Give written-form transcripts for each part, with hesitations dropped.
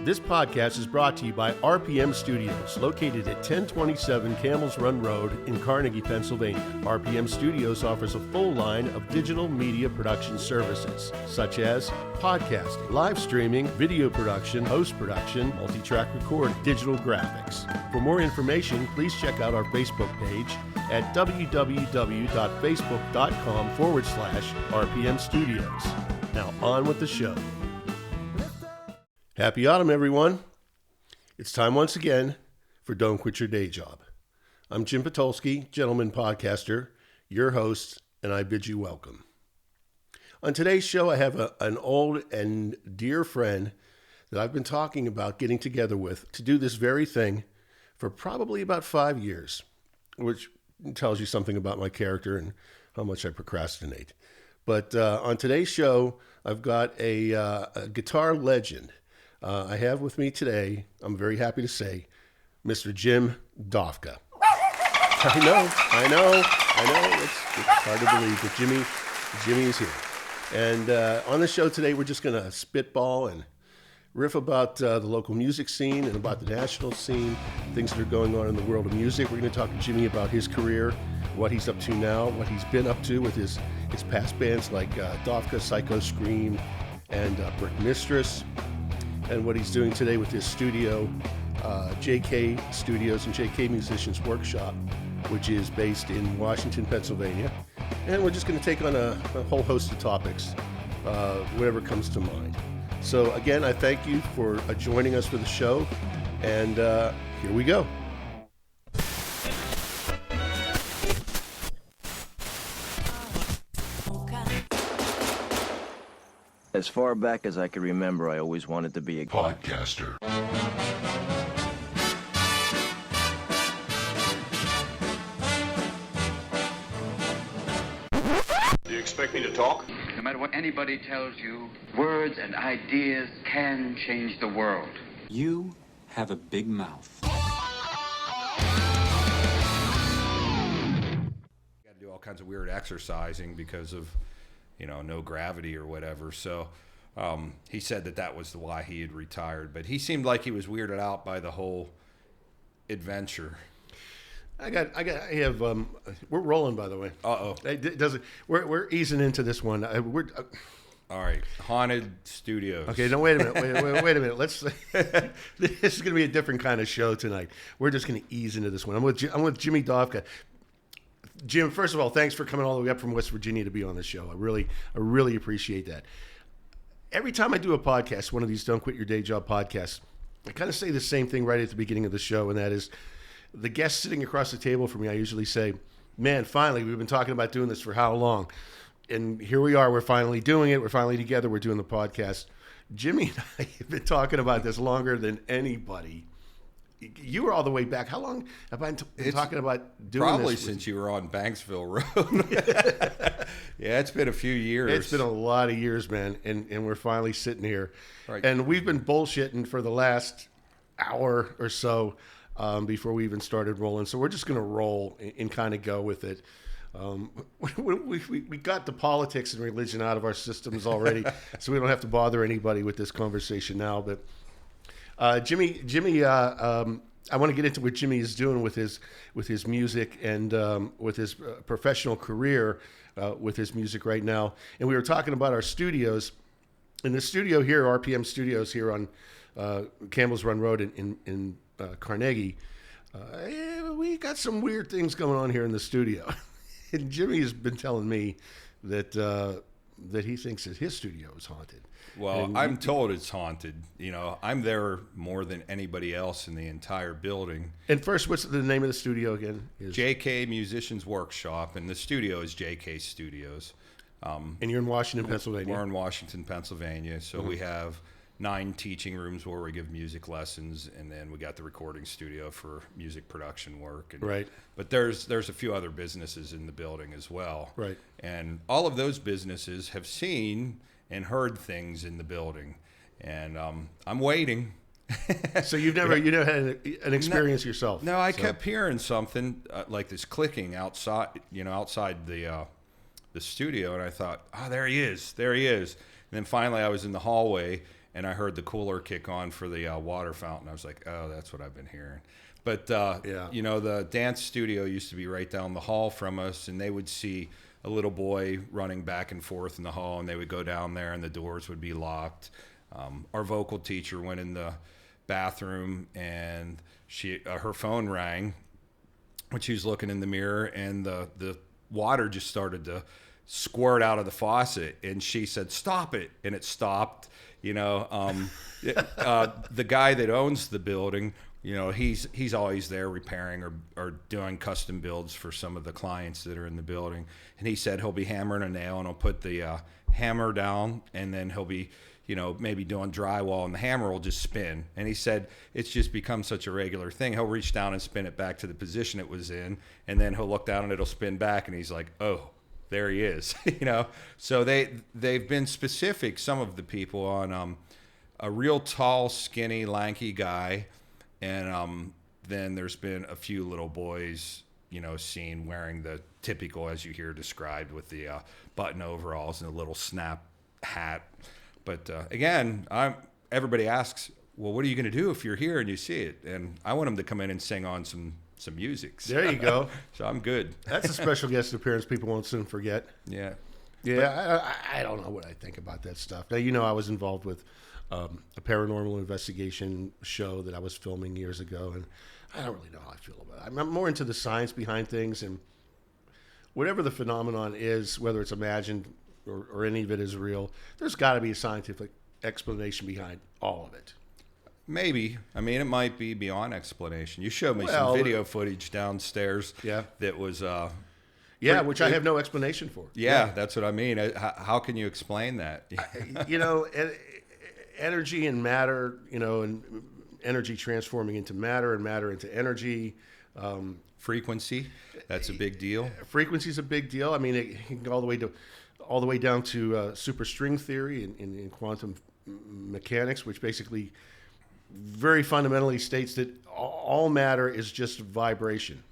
This podcast is brought to you by RPM Studios, located at 1027 Camels Run Road in Carnegie, Pennsylvania. RPM Studios offers a full line of digital media production services, such as podcasting, live streaming, video production, post-production, multi-track recording, digital graphics. For more information, please check out our Facebook page at www.facebook.com/RPM Studios. Now on with the show. Happy autumn, everyone. It's time once again for Don't Quit Your Day Job. I'm Jim Patulski, gentleman podcaster, your host, and I bid you welcome. On today's show, I have an old and dear friend that I've been talking about getting together with to do this very thing for probably about 5 years, which tells you something about my character and how much I procrastinate. But on today's show, I've got a guitar legend. I have with me today, I'm very happy to say, Mr. Jim Dofka. I know. It's hard to believe, but Jimmy is here. And on the show today, we're just going to spitball and riff about the local music scene and about the national scene, things that are going on in the world of music. We're going to talk to Jimmy about his career, what he's up to now, what he's been up to with his past bands like Dofka, Psycho Scream, and Brick Mistress, and what he's doing today with his studio, JK Studios and JK Musicians Workshop, which is based in Washington, Pennsylvania. And we're just going to take on a whole host of topics, whatever comes to mind. So again, I thank you for joining us for the show, and here we go. As far back as I can remember, I always wanted to be a podcaster. Do you expect me to talk? No matter what anybody tells you, words and ideas can change the world. You have a big mouth. Got to do all kinds of weird exercising because of, no gravity or whatever. So he said that was why he had retired. But he seemed like he was weirded out by the whole adventure. We're rolling, by the way. We're easing into this one. All right, Haunted Studios. Okay, no, wait a minute. Wait a minute. This is going to be a different kind of show tonight. We're just going to ease into this one. I'm with Jimmy Dofka. Jim, first of all, thanks for coming all the way up from West Virginia to be on the show. I really appreciate that. Every time I do a podcast, one of these Don't Quit Your Day Job podcasts, I kind of say the same thing right at the beginning of the show, and that is the guest sitting across the table from me, I usually say, man, finally, we've been talking about doing this for how long? And here we are. We're finally doing it. We're finally together. We're doing the podcast. Jimmy and I have been talking about this longer than anybody. You were all the way back. How long have I been talking about doing probably this? Probably since you were on Banksville Road. Yeah, it's been a few years. It's been a lot of years, man, and we're finally sitting here. Right. And we've been bullshitting for the last hour or so before we even started rolling. So we're just going to roll and kind of go with it. We got the politics and religion out of our systems already, so we don't have to bother anybody with this conversation now. But Jimmy, I want to get into what Jimmy is doing with his music and with his professional career with his music right now. And we were talking about our studios. In the studio here, RPM Studios here on Campbell's Run Road in Carnegie, we got some weird things going on here in the studio. And Jimmy has been telling me that he thinks that his studio is haunted. Well, and I'm told it's haunted. I'm there more than anybody else in the entire building. And first, what's the name of the studio again? JK Musicians Workshop, and the studio is JK Studios. And you're in Washington, Pennsylvania? We're in Washington, Pennsylvania. So we have 9 teaching rooms where we give music lessons, and then we got the recording studio for music production work. Right. But there's a few other businesses in the building as well. Right. And all of those businesses have seen and heard things in the building, and I'm waiting. So you've never had an experience yourself? No, I kept hearing something like this clicking outside the studio, and I thought, oh, there he is. And then finally I was in the hallway, and I heard the cooler kick on for the water fountain. I was like, oh, that's what I've been hearing. But, you know, the dance studio used to be right down the hall from us, and they would see a little boy running back and forth in the hall, and they would go down there, and the doors would be locked. Our vocal teacher went in the bathroom, and her phone rang when she was looking in the mirror, and the water just started to squirt out of the faucet, and she said, "Stop it," and it stopped. You know, the guy that owns the building, you know, he's always there repairing or doing custom builds for some of the clients that are in the building. And he said he'll be hammering a nail, and he'll put the hammer down, and then he'll be, you know, maybe doing drywall, and the hammer will just spin. And he said it's just become such a regular thing. He'll reach down and spin it back to the position it was in, and then he'll look down and it'll spin back, and he's like, oh, there he is. You know, so they've been specific, some of the people, on a real tall, skinny, lanky guy, and then there's been a few little boys, you know, seen wearing the typical, as you hear described, with the button overalls and a little snap hat. But again, everybody asks, well, what are you going to do if you're here and you see it? And I want them to come in and sing on some music. There you go. So I'm good. That's a special guest appearance people won't soon forget. Yeah. Yeah, I don't know what I think about that stuff. Now, you know, I was involved with a paranormal investigation show that I was filming years ago, and I don't really know how I feel about it. I'm more into the science behind things, and whatever the phenomenon is, whether it's imagined or any of it is real, there's got to be a scientific explanation behind all of it. Maybe. I mean, it might be beyond explanation. You showed me some video footage downstairs. Yeah. That was... which I have no explanation for. Yeah, that's what I mean. How can you explain that? You know, energy and matter, you know, and energy transforming into matter and matter into energy. Frequency, that's a big deal. Frequency is a big deal. I mean, it can go all the way down to superstring theory in quantum mechanics, which basically very fundamentally states that all matter is just vibration.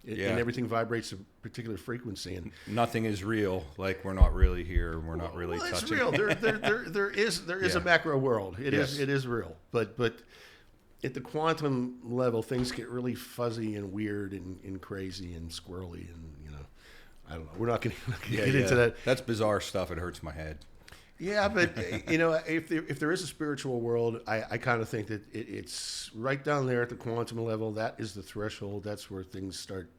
And everything vibrates a particular frequency, and nothing is real. Like, we're not really here. We're not really touching. It's real. There is a macro world. It is real. But at the quantum level, things get really fuzzy and weird and crazy and squirrely, and you know, I don't know. We're not going to get into that. That's bizarre stuff. It hurts my head. Yeah, but you know, if there is a spiritual world, I kind of think that it's right down there at the quantum level. That is the threshold. That's where things start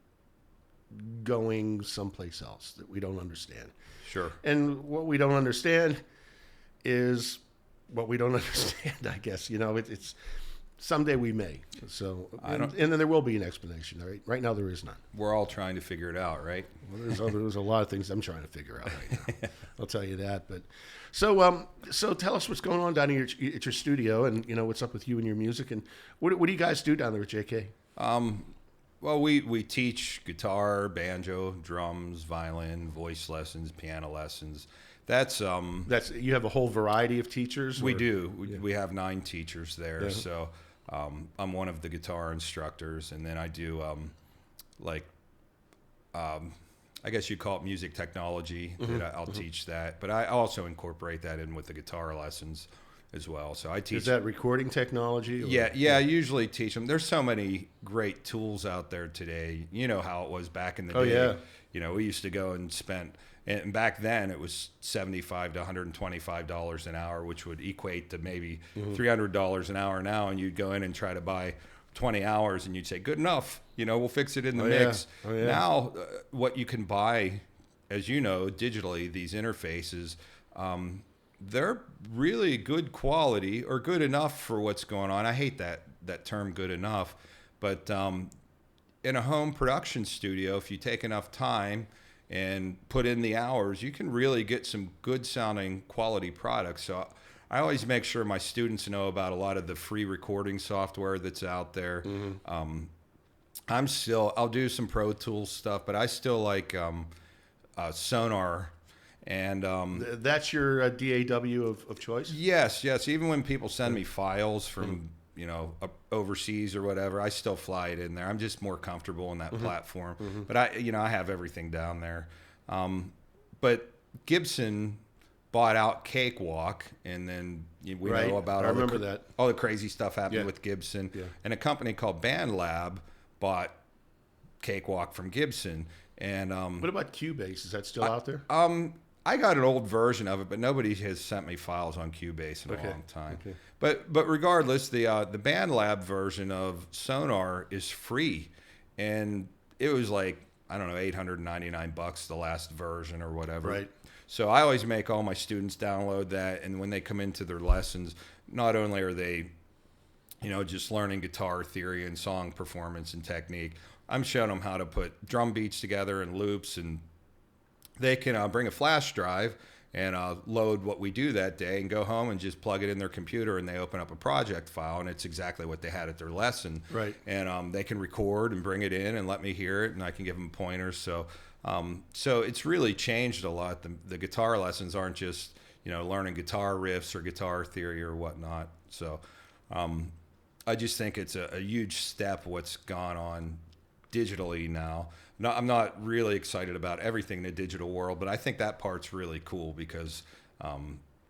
going someplace else that we don't understand. Sure. And what we don't understand is what we don't understand, I guess. You know, it's someday we may. So, and then there will be an explanation. All right. Right now there is none. We're all trying to figure it out, right? Well, there's a lot of things I'm trying to figure out right now. I'll tell you that. But so tell us what's going on down here at your studio, and you know what's up with you and your music, and what do you guys do down there at JK? Well, we teach guitar, banjo, drums, violin, voice lessons, piano lessons. That's you have a whole variety of teachers. We do. We have 9 teachers there. Yeah. So I'm one of the guitar instructors, and then I do I guess you call it music technology. I'll teach that, but I also incorporate that in with the guitar lessons as well. So I teach. Is that recording technology? Or? Yeah. I usually teach them. There's so many great tools out there today. You know how it was back in the day. Yeah. You know, we used to go and spend, and back then it was $75 to $125 an hour, which would equate to maybe $300 an hour now. And you'd go in and try to buy 20 hours, and you'd say, good enough. You know, we'll fix it in the mix. Yeah. Oh, yeah. Now, what you can buy, as you know, digitally, these interfaces, they're really good quality, or good enough for what's going on. I hate that term, good enough, but in a home production studio, if you take enough time and put in the hours, you can really get some good sounding quality products. So I always make sure my students know about a lot of the free recording software that's out there. I'll do some Pro Tools stuff, but I still like Sonar. And that's your DAW of choice? Yes. Even when people send me files from overseas or whatever, I still fly it in there. I'm just more comfortable in that platform. But I have everything down there. But Gibson bought out Cakewalk, and then we Right. know about I remember that. all the crazy stuff happening Yeah. with Gibson. Yeah. And a company called BandLab bought Cakewalk from Gibson. And What about Cubase? Is that still out there? I got an old version of it, but nobody has sent me files on Cubase in a long time. Okay. But regardless, the BandLab version of Sonar is free, and it was like, I don't know, $899 the last version or whatever. Right. So I always make all my students download that, and when they come into their lessons, not only are they, just learning guitar theory and song performance and technique, I'm showing them how to put drum beats together and loops, and they can bring a flash drive and load what we do that day and go home and just plug it in their computer, and they open up a project file, and it's exactly what they had at their lesson. Right. And they can record and bring it in and let me hear it, and I can give them pointers. So it's really changed a lot. The guitar lessons aren't just, learning guitar riffs or guitar theory or whatnot. So I just think it's a huge step what's gone on digitally now. No, I'm not really excited about everything in the digital world, but I think that part's really cool because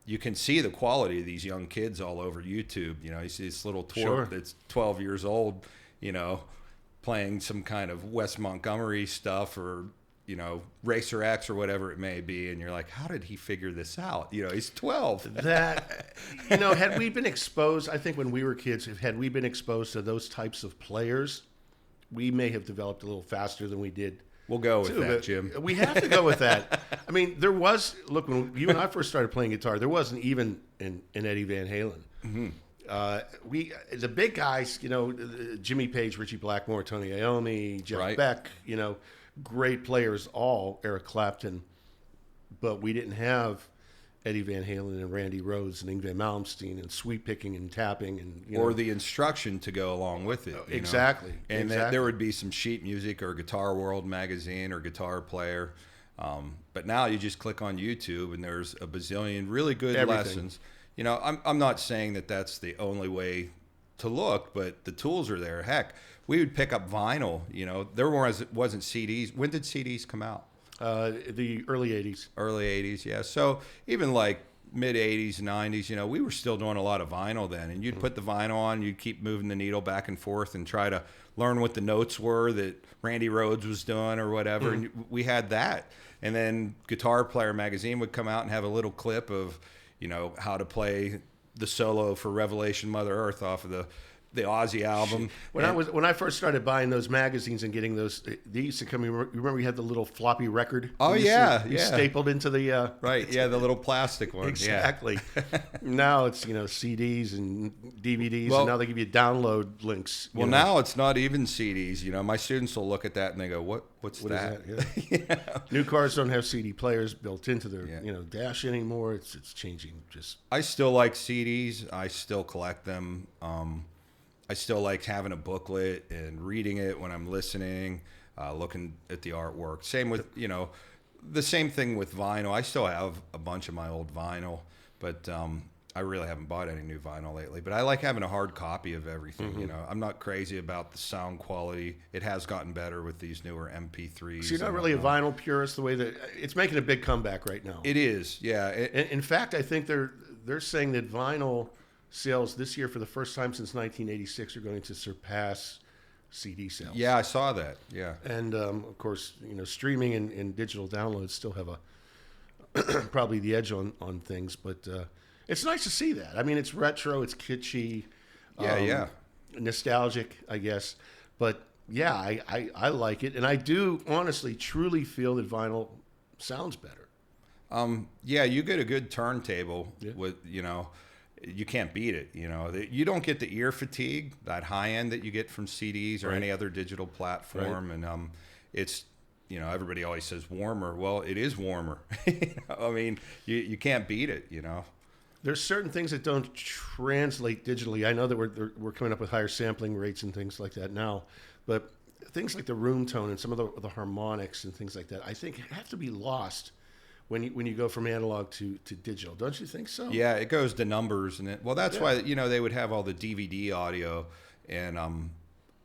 you can see the quality of these young kids all over YouTube. You see this little twerp Sure. that's 12 years old, playing some kind of Wes Montgomery stuff or, Racer X or whatever it may be. And you're like, how did he figure this out? He's 12. That, had we been exposed, I think when we were kids, had we been exposed to those types of players, we may have developed a little faster than we did. We'll go with too, that, but Jim. We have to go with that. I mean, there was, look, when you and I first started playing guitar, there wasn't even an Eddie Van Halen. Mm-hmm. The big guys, Jimmy Page, Richie Blackmore, Tony Iommi, Jeff Right. Beck, great players, all Eric Clapton, but we didn't have Eddie Van Halen and Randy Rhoads and Yngwie Malmsteen and sweep picking and tapping and or the instruction to go along with it. Exactly. And exactly. there would be some sheet music or Guitar World magazine or Guitar Player. But now you just click on YouTube and there's a bazillion really good Everything. lessons. I'm not saying that that's the only way to look, but the tools are there. Heck, we would pick up vinyl. There wasn't CDs. When did CDs come out? The early 80s. Early 80s, yeah. So even like mid 80s, 90s, we were still doing a lot of vinyl then. And you'd put the vinyl on, you'd keep moving the needle back and forth and try to learn what the notes were that Randy Rhoads was doing or whatever. And we had that. And then Guitar Player magazine would come out and have a little clip of, how to play the solo for Revelation Mother Earth off of the Ozzy album. When I first started buying those magazines and getting those, they used to come. You remember we had the little floppy record? Oh, We used yeah, to be yeah. stapled into the Right, yeah, the little plastic one. exactly. Now it's CDs and DVDs, Well- and now they give you download links. Well, now it's not even CDs. My students will look at that and they go, "What's What is that?" that? Yeah. New cars don't have CD players built into their Yeah. dash anymore. It's changing. Just I still like CDs. I still collect them. I still like having a booklet and reading it when I'm listening, looking at the artwork. Same with, the same thing with vinyl. I still have a bunch of my old vinyl, but I really haven't bought any new vinyl lately. But I like having a hard copy of everything. Mm-hmm. I'm not crazy about the sound quality. It has gotten better with these newer MP3s. so you're not and really a whatnot. vinyl purist the way that it's making a big comeback right now. It is, yeah. In fact, I think they're saying that vinyl sales this year for the first time since 1986 are going to surpass CD sales. Yeah, I saw that. Yeah. And of course, streaming and digital downloads still have a probably the edge on things, but it's nice to see that. I mean, it's retro, it's kitschy, Yeah. nostalgic, I guess. But yeah, I like it, and I do honestly, truly feel that vinyl sounds better. Yeah, you get a good turntable with, you can't beat it. You don't get the ear fatigue, that high end that you get from CDs or any other digital platform. Right. And it's, everybody always says warmer. Well, it is warmer. I mean, you can't beat it, There's certain things that don't translate digitally. I know that we're coming up with higher sampling rates and things like that now, but things like the room tone and some of the harmonics and things like that, I think have to be lost when you go from analog to digital. Don't you think so? Yeah, it goes to numbers. That's why, they would have all the DVD audio. And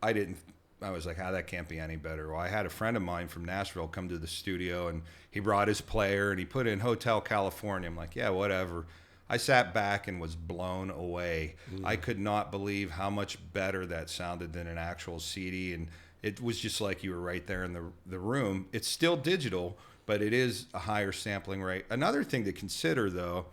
I didn't I was like, that can't be any better. Well, I had a friend of mine from Nashville come to the studio, and he brought his player, and he put in Hotel California. I'm like, yeah, whatever. I sat back and was blown away. I could not believe how much better that sounded than an actual CD, and it was just like you were right there in the room. It's still digital, but it is a higher sampling rate. Another thing to consider, though,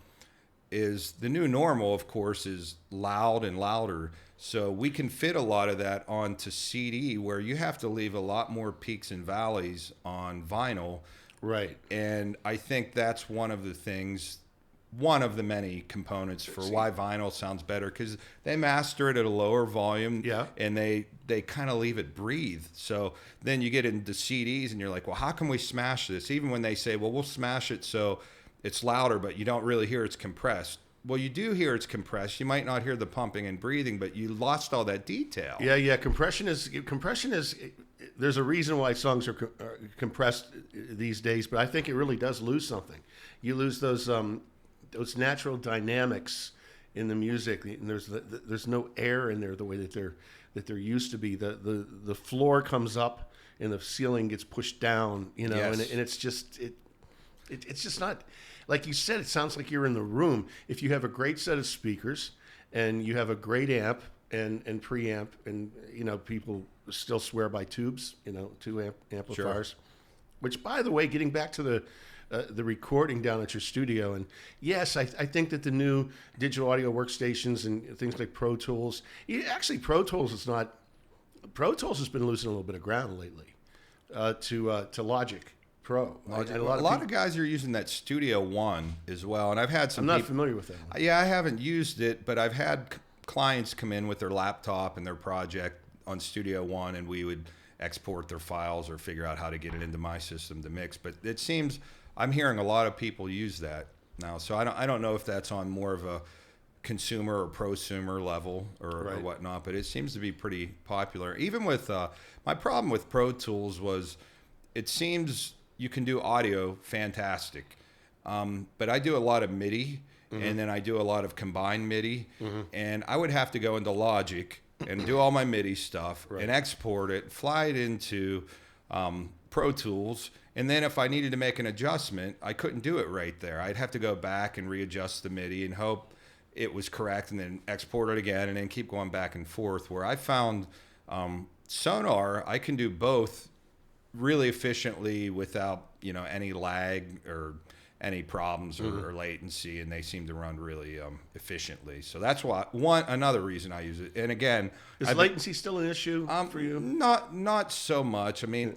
is the new normal, of course, is loud and louder. So we can fit a lot of that onto CD, where you have to leave a lot more peaks and valleys on vinyl. Right. And I think that's one of the many components for why vinyl sounds better, because they master it at a lower volume, and they kind of leave it breathe. So then you get into CDs and you're like, well, how can we smash this? Even when they say, well, we'll smash it so it's louder, but you don't really hear it's compressed. Well, you do hear it's compressed. You might not hear the pumping and breathing, but you lost all that detail. Yeah. Compression is. There's a reason why songs are compressed these days, but I think it really does lose something. You lose those natural dynamics in the music, and there's no air in there the way that there used to be. The floor comes up and the ceiling gets pushed down, Yes. and it's just it's just not, like you said, it sounds like you're in the room. If you have a great set of speakers and you have a great amp and preamp, and people still swear by tubes, two amplifiers. Sure. Which, by the way, getting back to the recording down at your studio, and yes, I think that the new digital audio workstations and things like Pro Tools, Pro Tools has been losing a little bit of ground lately to Logic Pro. A lot of guys are using that Studio One as well, and I've had some. I'm not familiar with that. Yeah, I haven't used it, but I've had clients come in with their laptop and their project on Studio One, and we would export their files or figure out how to get it into my system to mix. But it seems I'm hearing a lot of people use that now, so I don't know if that's on more of a consumer or prosumer level or whatnot, but it seems to be pretty popular. Even with my problem with Pro Tools was, it seems you can do audio fantastic, but I do a lot of MIDI, and then I do a lot of combined MIDI, and I would have to go into Logic and do all my MIDI stuff and export it, fly it into Pro Tools, and then if I needed to make an adjustment, I couldn't do it right there. I'd have to go back and readjust the MIDI and hope it was correct, and then export it again, and then keep going back and forth. Where I found Sonar, I can do both really efficiently without any lag or any problems or latency, and they seem to run really efficiently. So that's why another reason I use it. And again, is latency still an issue for you? Not so much. I mean,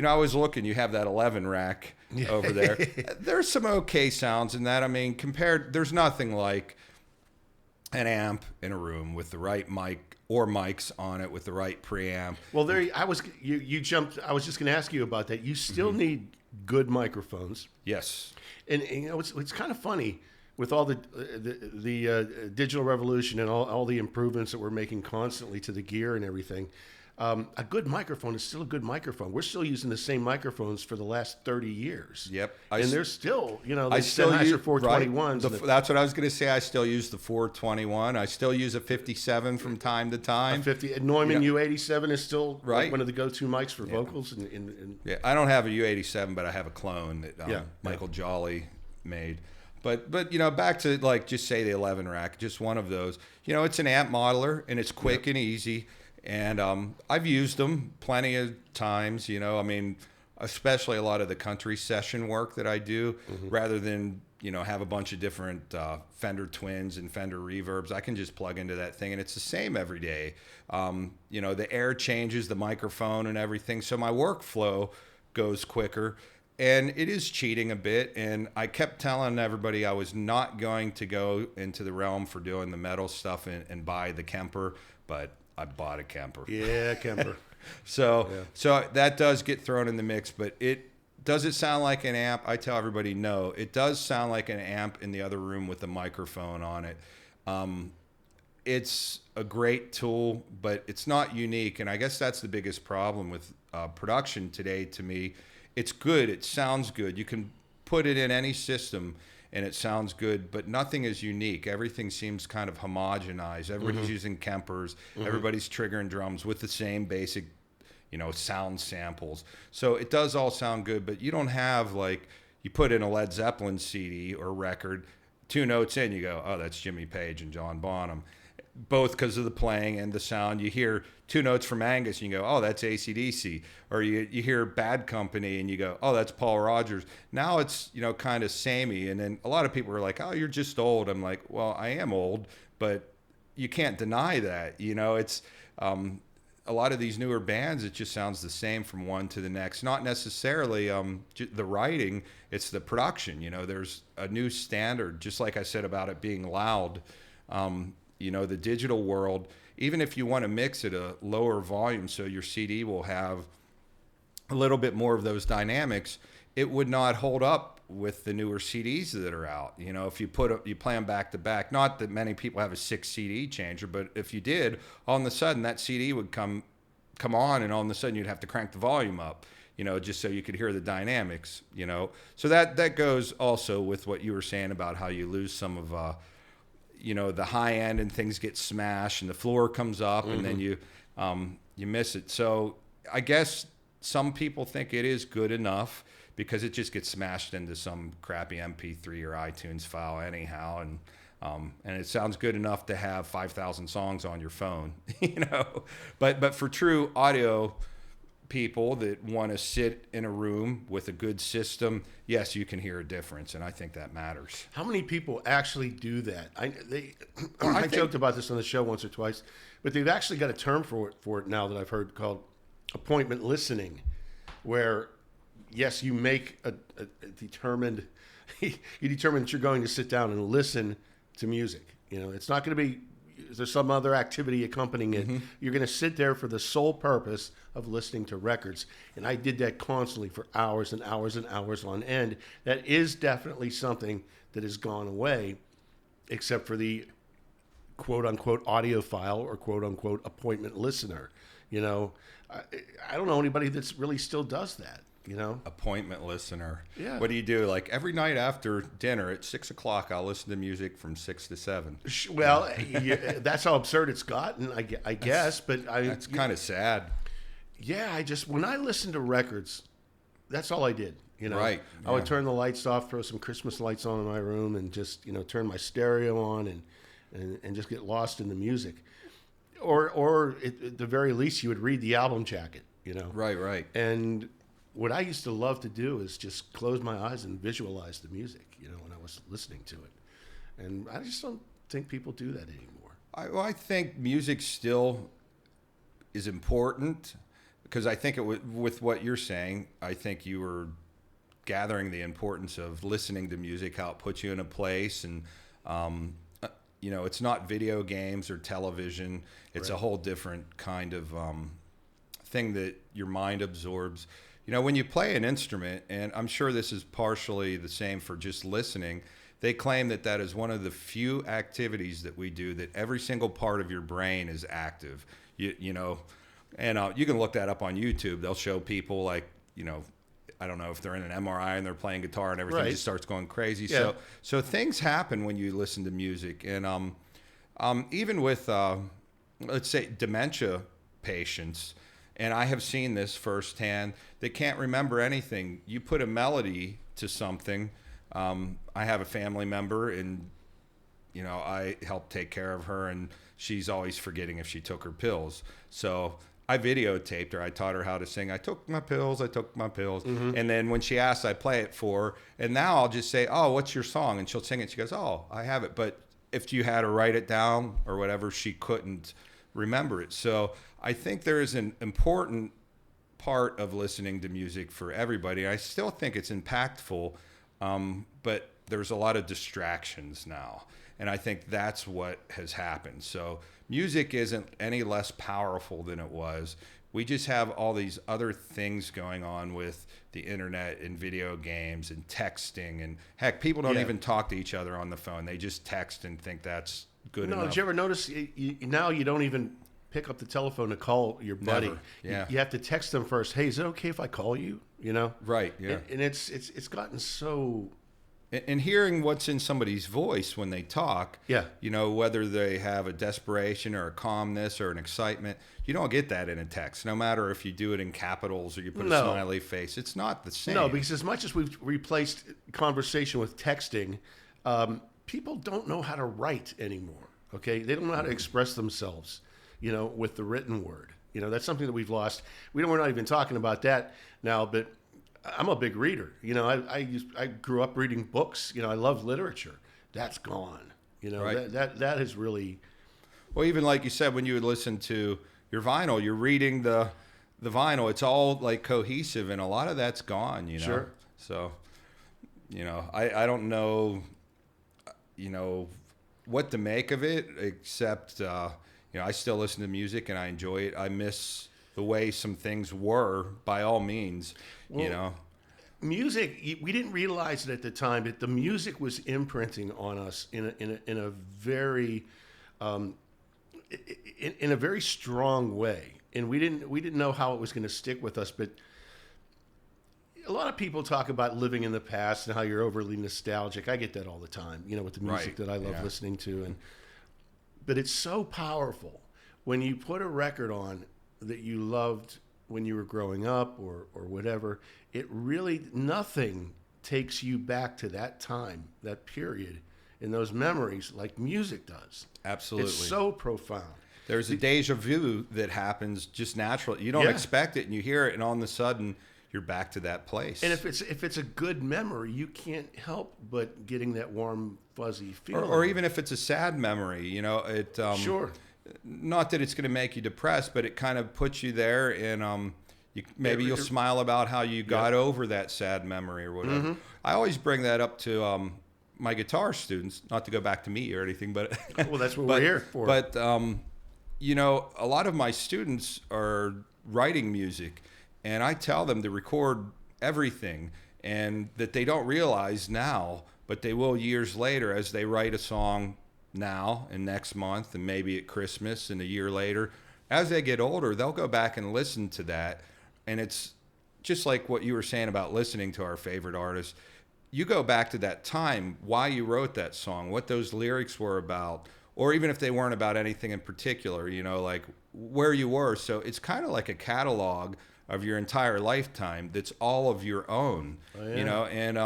I was looking. You have that 11 rack over there. There's some okay sounds in that. I mean, there's nothing like an amp in a room with the right mic or mics on it with the right preamp. Well, you jumped. I was just going to ask you about that. You still need good microphones. Yes. And it's kind of funny with all the digital revolution and all the improvements that we're making constantly to the gear and everything. A good microphone is still a good microphone. We're still using the same microphones for the last 30 years. Yep. And there's still, I still use 421s. Right. That's what I was going to say. I still use the 421. I still use a 57 from time to time. Neumann U87 is still one of the go-to mics for vocals. Yeah, I don't have a U87, but I have a clone that Michael Jolly made. But back to just say the 11 rack, just one of those. It's an amp modeler, and it's quick and easy. And I've used them plenty of times, I mean, especially a lot of the country session work that I do, rather than, have a bunch of different Fender Twins and Fender Reverbs. I can just plug into that thing, and it's the same every day. The air changes, the microphone and everything. So my workflow goes quicker, and it is cheating a bit. And I kept telling everybody I was not going to go into the realm for doing the metal stuff and buy the Kemper, but I bought a Kemper. Yeah, Kemper. So that does get thrown in the mix, but does it sound like an amp? I tell everybody no. It does sound like an amp in the other room with a microphone on it. It's a great tool, but it's not unique, and I guess that's the biggest problem with production today to me. It's good. It sounds good. You can put it in any system, and it sounds good, but nothing is unique. Everything seems kind of homogenized. Everybody's using Kempers. Everybody's triggering drums with the same basic sound samples. So it does all sound good, but you don't have like, you put in a Led Zeppelin CD or record, 2 notes in, you go, oh, that's Jimmy Page and John Bonham. Both because of the playing and the sound. You hear 2 notes from Angus and you go, oh, that's AC/DC. Or you hear Bad Company and you go, oh, that's Paul Rogers. Now it's, kind of samey. And then a lot of people are like, oh, you're just old. I'm like, well, I am old, but you can't deny that. It's a lot of these newer bands, it just sounds the same from one to the next. Not necessarily the writing, it's the production. There's a new standard, just like I said about it being loud. The digital world, even if you want to mix at a lower volume so your CD will have a little bit more of those dynamics, it would not hold up with the newer CDs that are out. If you play them back to back, not that many people have a 6 CD changer, but if you did, all of a sudden that CD would come on, and all of a sudden you'd have to crank the volume up, just so you could hear the dynamics, So that goes also with what you were saying about how you lose some of the high end and things get smashed and the floor comes up and then you miss it. So I guess some people think it is good enough because it just gets smashed into some crappy MP3 or iTunes file anyhow. And it sounds good enough to have 5,000 songs on your phone, but for true audio people that want to sit in a room with a good system, yes, you can hear a difference, and I think that matters. How many people actually do that? I joked about this on the show once or twice, but they've actually got a term for it now that I've heard called appointment listening, where yes, you make a determined you determine that you're going to sit down and listen to music. It's not going to be there's some other activity accompanying it. Mm-hmm. You're going to sit there for the sole purpose of listening to records. And I did that constantly for hours and hours and hours on end. That is definitely something that has gone away, except for the quote-unquote audiophile or quote-unquote appointment listener. I don't know anybody that's really still does that. Appointment listener. Yeah. What do you do? Like every night after dinner at 6 o'clock, I'll listen to music from 6 to 7. Well, that's how absurd it's gotten, I guess. But that's kind of sad. Yeah, when I listened to records, that's all I did. Right. I would turn the lights off, throw some Christmas lights on in my room, and just turn my stereo on and just get lost in the music. Or at the very least, you would read the album jacket. Right. And what I used to love to do is just close my eyes and visualize the music, when I was listening to it. And I just don't think people do that anymore. I think music still is important because I think with what you're saying, I think you were gathering the importance of listening to music, how it puts you in a place. And, it's not video games or television. It's a whole different kind of thing that your mind absorbs. When you play an instrument, and I'm sure this is partially the same for just listening, they claim that is one of the few activities that we do that every single part of your brain is active. And you can look that up on YouTube. They'll show people like, I don't know if they're in an MRI and they're playing guitar and everything just starts going crazy. Yeah. So things happen when you listen to music. And even with, let's say, dementia patients, and I have seen this firsthand, they can't remember anything. You put a melody to something. I have a family member, and I help take care of her, and she's always forgetting if she took her pills. So I videotaped her. I taught her how to sing. I took my pills. Mm-hmm. And then when she asks, I play it for her. And now I'll just say, oh, what's your song? And she'll sing it. She goes, oh, I have it. But if you had her write it down or whatever, she couldn't remember it. So I think there is an important part of listening to music for everybody. I still think it's impactful, but there's a lot of distractions now. And I think that's what has happened. So music isn't any less powerful than it was. We just have all these other things going on with the internet and video games and texting. And heck, people don't even talk to each other on the phone. They just text and think that's good enough. Did you ever notice now you don't even pick up the telephone to call your buddy? Never. Yeah. You have to text them first. Hey, is it okay if I call you? Right. Yeah. And it's gotten so and hearing what's in somebody's voice when they talk, Yeah. you know, whether they have a desperation or a calmness or an excitement, you don't get that in a text, no matter if you do it in capitals or you put a smiley face. It's not the same. No, because as much as we've replaced conversation with texting, people don't know how to write anymore, okay? They don't know how to express themselves, you know, with the written word. You know, that's something that we've lost. We're not even talking about that now, but I'm a big reader. You know, I grew up reading books. You know, I love literature. That's gone. You know, Right. that has really... Well, even like you said, when you would listen to your vinyl, you're reading the vinyl. It's all like cohesive, and a lot of that's gone. You know, Sure. So, you know, I don't know, you know, what to make of it, except you know, I still listen to music and I enjoy it. I miss the way some things were, by all means. You know, music, we didn't realize it at the time, but the music was imprinting on us in a very in a very strong way, and we didn't know how it was going to stick with us. But a lot of people talk about living in the past and how you're overly nostalgic. I get that all the time, you know, with the music Right. that I love listening to, but it's so powerful when you put a record on that you loved when you were growing up or whatever. It really, nothing takes you back to that time, that period, and those memories like music does. absolutely. It's so profound. There's a deja vu that happens just naturally. You don't Yeah. expect it, and you hear it, and all of a sudden you're back to that place. And if it's a good memory, you can't help but getting that warm, fuzzy feeling. or even if it's a sad memory, you know, it Sure. not that it's going to make you depressed, but it kind of puts you there, and maybe you'll smile about how you got over that sad memory or whatever. Mm-hmm. I always bring that up to my guitar students, not to go back to me or anything, but Well, that's what we're here for. But you know, a lot of my students are writing music, and I tell them to record everything, and that they don't realize now, but they will years later as they write a song now and next month and maybe at Christmas and a year later. As they get older, they'll go back and listen to that, and it's just like what you were saying about listening to our favorite artists. You go back to that time, why you wrote that song, what those lyrics were about, or even if they weren't about anything in particular, you know, like where you were. So it's kind of like a catalog of your entire lifetime that's all of your own, you know, and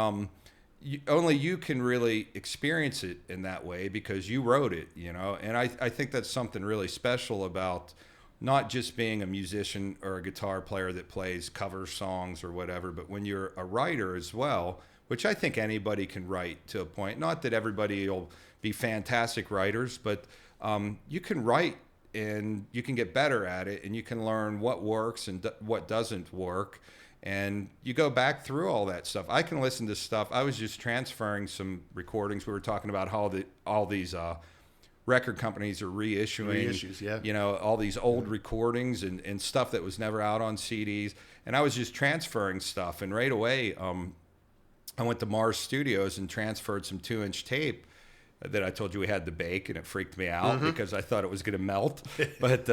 only you can really experience it in that way because you wrote it, you know. And I think that's something really special about not just being a musician or a guitar player that plays cover songs or whatever, but when you're a writer as well, which I think anybody can write to a point. Not that everybody will be fantastic writers, but you can write and you can get better at it, and you can learn what works and what doesn't work. And you go back through all that stuff. I can listen to stuff. I was just transferring some recordings. We were talking about how all these record companies are reissuing, Reissues, yeah. you know, all these old recordings and stuff that was never out on CDs. And I was just transferring stuff. And right away, I went to Mars Studios and transferred some 2-inch tape that I told you we had to bake, and it freaked me out because I thought it was going to melt. But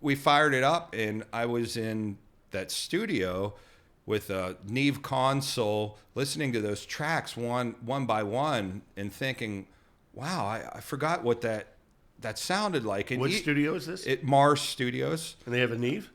we fired it up, and I was in that studio with a Neve console, listening to those tracks one by one, and thinking, "Wow, I forgot what that sounded like." And What studio is this? At Mars Studios. And they have a Neve?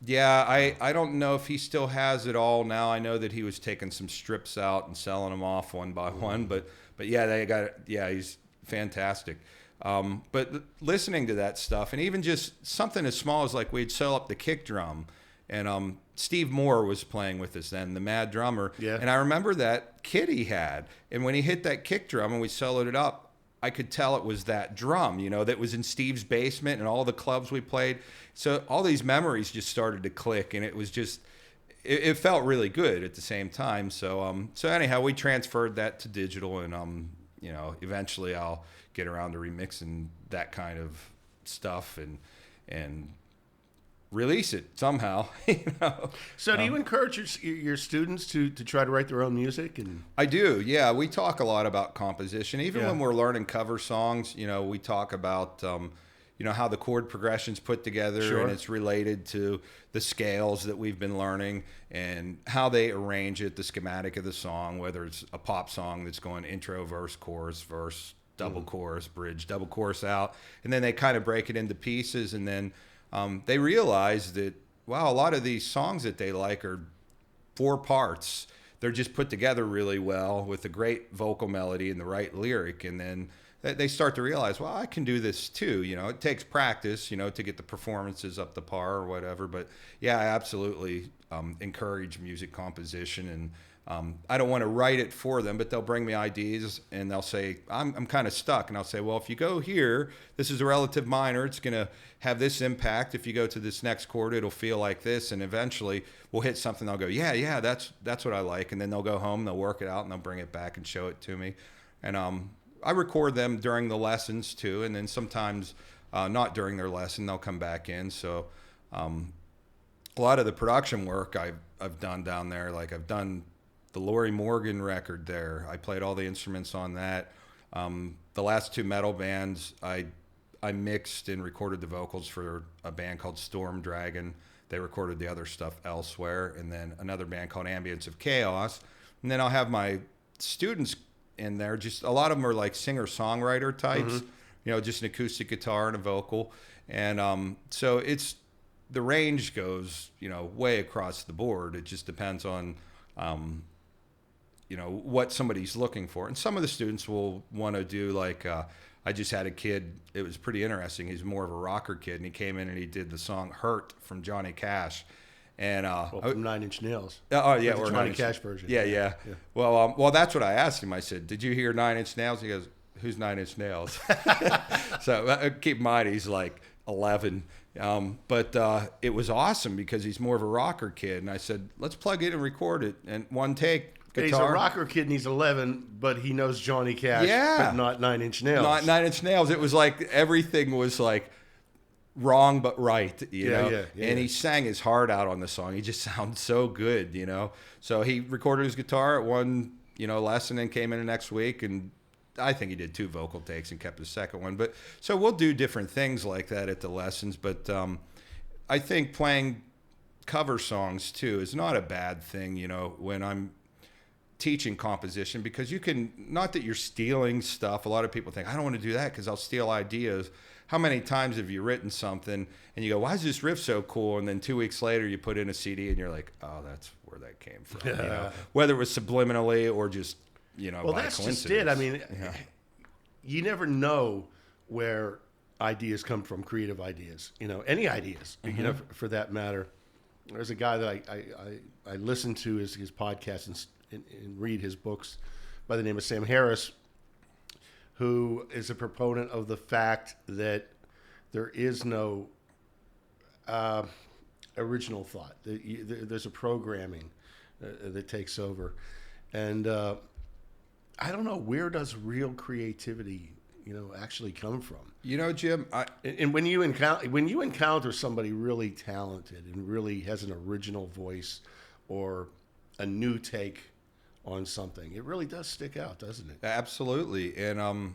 Yeah, I don't know if he still has it all now. I know that he was taking some strips out and selling them off one by one, but yeah, they got it. Yeah, he's fantastic. But listening to that stuff, and even just something as small as like we'd sew up the kick drum, and Steve Moore was playing with us then, the mad drummer. Yeah. And I remember that kit he had, and when he hit that kick drum and we soloed it up, I could tell it was that drum, you know, that was in Steve's basement and all the clubs we played. So all these memories just started to click, and it was just, it felt really good at the same time. So anyhow, we transferred that to digital, and you know, eventually I'll get around to remixing that kind of stuff and release it somehow. You know. So do you encourage your students to try to write their own music? And I do, yeah. We talk a lot about composition. Even Yeah. when we're learning cover songs, you know, we talk about, you know, how the chord progression's put together, Sure. and it's related to the scales that we've been learning and how they arrange it, the schematic of the song, whether it's a pop song that's going intro, verse, double chorus, bridge, double chorus out. And then they kind of break it into pieces. And then they realize that, wow, a lot of these songs that they like are 4 parts. They're just put together really well with a great vocal melody and the right lyric. And then they start to realize, well, I can do this too. You know, it takes practice, you know, to get the performances up to par or whatever. But yeah, I absolutely encourage music composition. And I don't want to write it for them, but they'll bring me ideas and they'll say, I'm kind of stuck. And I'll say, well, if you go here, this is a relative minor. It's going to have this impact. If you go to this next chord, it'll feel like this. And eventually we'll hit something. They'll go, yeah, that's what I like. And then they'll go home, they'll work it out, and they'll bring it back and show it to me. And I record them during the lessons too, and then sometimes not during their lesson, they'll come back in. So a lot of the production work I've done down there, like I've done the Lori Morgan record there. I played all the instruments on that. The last 2 metal bands, I mixed and recorded the vocals for a band called Storm Dragon. They recorded the other stuff elsewhere. And then another band called Ambience of Chaos. And then I'll have my students in there. Just a lot of them are like singer-songwriter types, you know, just an acoustic guitar and a vocal. And so it's, the range goes, you know, way across the board. It just depends on, you know, what somebody's looking for. And some of the students will want to do like, I just had a kid, it was pretty interesting. He's more of a rocker kid, and he came in and he did the song Hurt from Johnny Cash. And from 9 Inch Nails. Oh yeah, the or Johnny Cash version. Yeah. Well, that's what I asked him. I said, "Did you hear 9 Inch Nails?" He goes, "Who's 9 Inch Nails?" So keep in mind he's like 11. But it was awesome because he's more of a rocker kid. And I said, "Let's plug it and record it." And one take. Guitar. He's a rocker kid and he's 11, but he knows Johnny Cash, but not 9 Inch Nails. Not 9 Inch Nails. It was like everything was like wrong but right, you know. And he sang his heart out on the song. He just sounds so good, you know. So he recorded his guitar at one, you know, lesson and came in the next week, and I think he did 2 vocal takes and kept the second one. But so we'll do different things like that at the lessons. But I think playing cover songs too is not a bad thing, you know, when I'm teaching composition, because you can, not that you're stealing stuff. A lot of people think, I don't want to do that because I'll steal ideas. How many times have you written something and you go, why is this riff so cool? And then 2 weeks later you put in a CD and you're like, oh, that's where that came from. You know? Whether it was subliminally or just, you know, well, by that's coincidence. just it. I mean, you never know where ideas come from, creative ideas, you know, any ideas, you know, for that matter. There's a guy that I listen to his podcast and read his books by the name of Sam Harris, who is a proponent of the fact that there is no original thought. There's a programming that takes over. And I don't know, where does real creativity, you know, actually come from? You know, Jim, and when you encounter somebody really talented and really has an original voice or a new take on something, it really does stick out, doesn't it? absolutely. And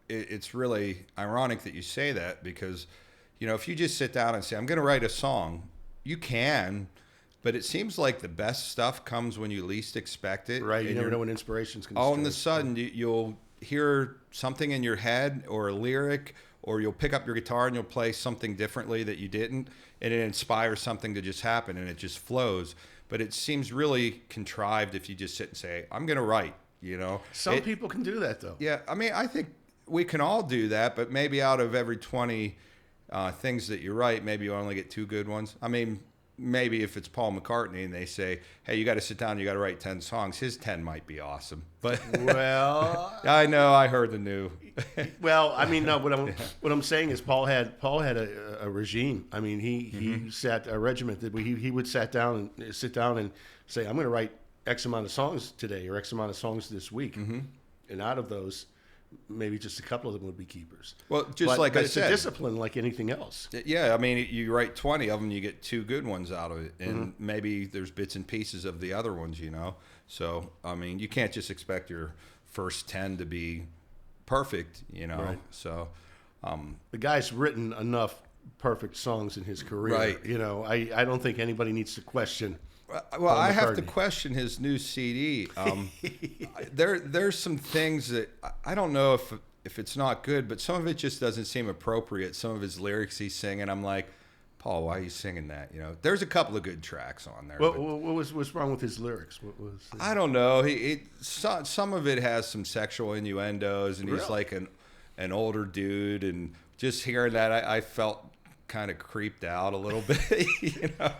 it's really ironic that you say that, because, you know, if you just sit down and say, I'm going to write a song, you can, but it seems like the best stuff comes when you least expect it. Right. You never know when inspiration's going to all of a sudden you'll hear something in your head or a lyric, or you'll pick up your guitar and you'll play something differently that you didn't, and it inspires something to just happen, and it just flows. But it seems really contrived if you just sit and say, I'm going to write, you know. Some people can do that, though. Yeah, I mean, I think we can all do that, but maybe out of every 20 things that you write, maybe you only get 2 good ones. I mean, maybe if it's Paul McCartney and they say, hey, you got to sit down, you got to write 10 songs, his 10 might be awesome. But well, I know, I heard the new. Well, I mean, no, what I'm saying is Paul had a regime. I mean, he sat a regiment that he would sit down and say, I'm going to write X amount of songs today or X amount of songs this week. And out of those, maybe just a couple of them would be keepers. Well, but I it's said, a discipline like anything else. Yeah, I mean, you write 20 of them, you get 2 good ones out of it, and maybe there's bits and pieces of the other ones, you know. So, I mean, you can't just expect your first 10 to be perfect, you know. Right. So, The guy's written enough perfect songs in his career. Right. You know, I don't think anybody needs to question. Well, I have to McCartney. question his new CD. There's some things that I don't know if it's not good, but some of it just doesn't seem appropriate. Some of his lyrics he's singing, I'm like, Paul, why are you singing that? You know, there's a couple of good tracks on there. What but what's wrong with his lyrics? What was? I don't know. Some of it has some sexual innuendos, and he's Really? like an older dude, and just hearing that, I felt kind of creeped out a little bit. You know,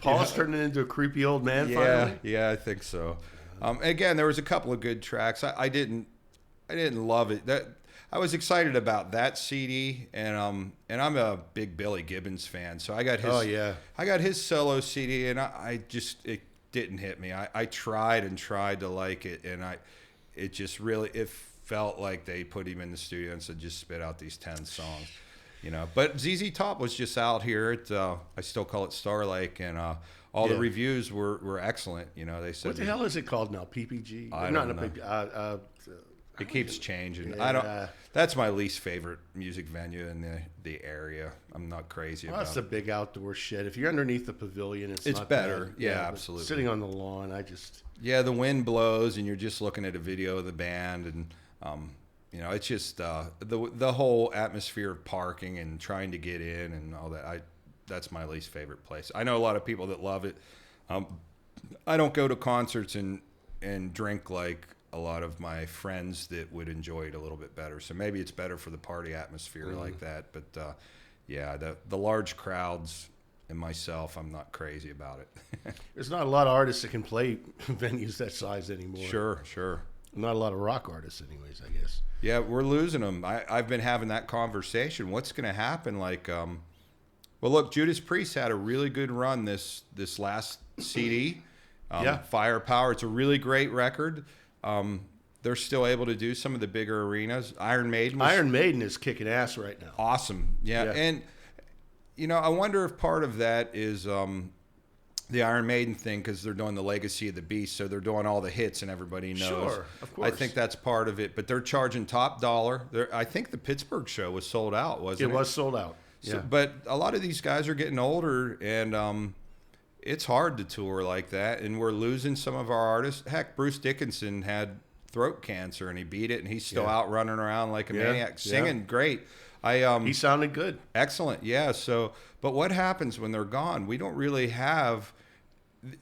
Paul's turning into a creepy old man. yeah, Finally. yeah, I think so. Again, there was a couple of good tracks. I didn't love it. I was excited about that CD, and I'm a big Billy Gibbons fan, so I got his. Oh, yeah. I got his solo CD, and it didn't hit me. I tried and tried to like it, and it just really it felt like they put him in the studio and said, just spit out these 10 songs. You know, but ZZ Top was just out here at I still call it Star Lake, and all the Yeah. reviews were excellent. You know, they said What the hell is it called now? PPG? I Not don't know. PPG. it keeps changing. Yeah. I don't. That's my least favorite music venue in the area. I'm not crazy Well, about that's the it. big outdoor shit. If you're underneath the pavilion, it's not better. bad. Yeah, but absolutely. Sitting on the lawn, I just. Yeah, the wind blows, and you're just looking at a video of the band, and you know, it's just the whole atmosphere of parking and trying to get in and all that. That's my least favorite place. I know a lot of people that love it. I don't go to concerts and drink like a lot of my friends that would enjoy it a little bit better. So maybe it's better for the party atmosphere like that. But yeah, the large crowds and myself, I'm not crazy about it. There's not a lot of artists that can play venues that size anymore. Sure. Not a lot of rock artists, anyways, I guess. Yeah, we're losing them. I've been having that conversation. What's going to happen? Like, well, look, Judas Priest had a really good run this last CD. Yeah. Firepower. It's a really great record. They're still able to do some of the bigger arenas. Iron Maiden was Iron Maiden is kicking ass right now. awesome. Yeah. Yeah. And, you know, I wonder if part of that is the Iron Maiden thing, because they're doing the Legacy of the Beast, so they're doing all the hits and everybody knows. Sure, of course. I think that's part of it, but they're charging top dollar. I think the Pittsburgh show was sold out, wasn't it? It was sold out. Yeah. So, but a lot of these guys are getting older, and it's hard to tour like that, and we're losing some of our artists. Heck, Bruce Dickinson had throat cancer, and he beat it, and he's still out running around like a Yeah, maniac, yeah. singing great. He sounded good. Excellent, yeah. So, but what happens when they're gone? We don't really have,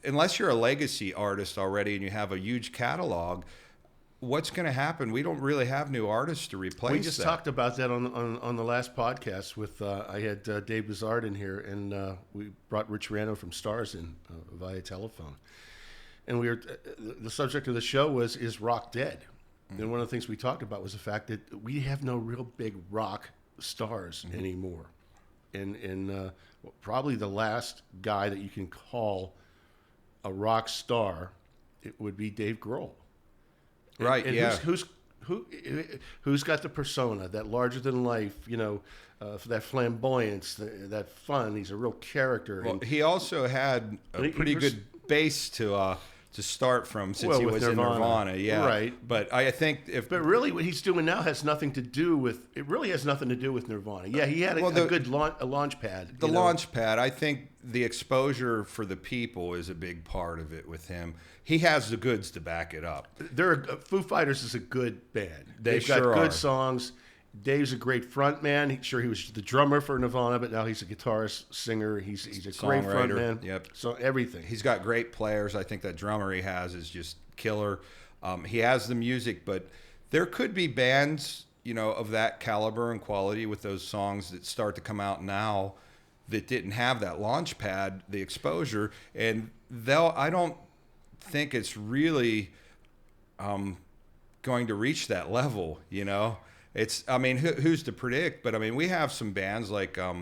unless you're a legacy artist already and you have a huge catalog. What's going to happen? We don't really have new artists to replace. We just that. talked about that on the last podcast with I had Dave Bizard in here, and we brought Rich Rano from Stars in via telephone, and we were the subject of the show is rock dead, and one of the things we talked about was the fact that we have no real big rock stars anymore, and probably the last guy that you can call a rock star, it would be Dave Grohl. Right, And yeah. Who's got the persona, that larger than life, you know, that flamboyance, that fun? He's a real character. Well, and, he also had a He pretty was- good base to start from since Well, he with was in Nirvana. Yeah, right. But I think if but really, what he's doing now has nothing to do with. It really has nothing to do with Nirvana. Yeah, he had a good launch pad. the launch pad, I think the exposure for the people is a big part of it with him. He has the goods to back it up. Foo Fighters is a good band. They They've got sure good are. songs. Dave's a great front man. He was the drummer for Nirvana, but now he's a guitarist, singer. He's a great front Songwriter. man. Yep. So everything. He's got great players. I think that drummer he has is just killer. He has the music, but there could be bands, you know, of that caliber and quality with those songs that start to come out now that didn't have that launch pad, the exposure, and I don't think it's really going to reach that level, you know. I mean, who's to predict? But I mean, we have some bands like a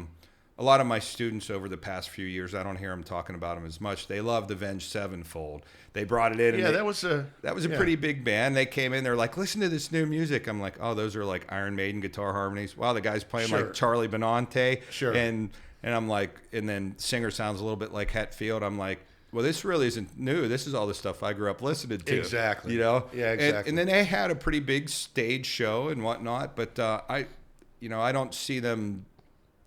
lot of my students over the past few years. I don't hear them talking about them as much. They loved Avenged Sevenfold. They brought it in. Yeah, and that was a pretty big band. They came in. They're like, listen to this new music. I'm like, oh, those are like Iron Maiden guitar harmonies. Wow, the guy's playing Sure. like Charlie Benante. Sure. And I'm like, and then singer sounds a little bit like Hetfield. I'm like, well, this really isn't new. This is all the stuff I grew up listening to. Exactly. You know? Yeah, exactly. And then they had a pretty big stage show and whatnot. But I don't see them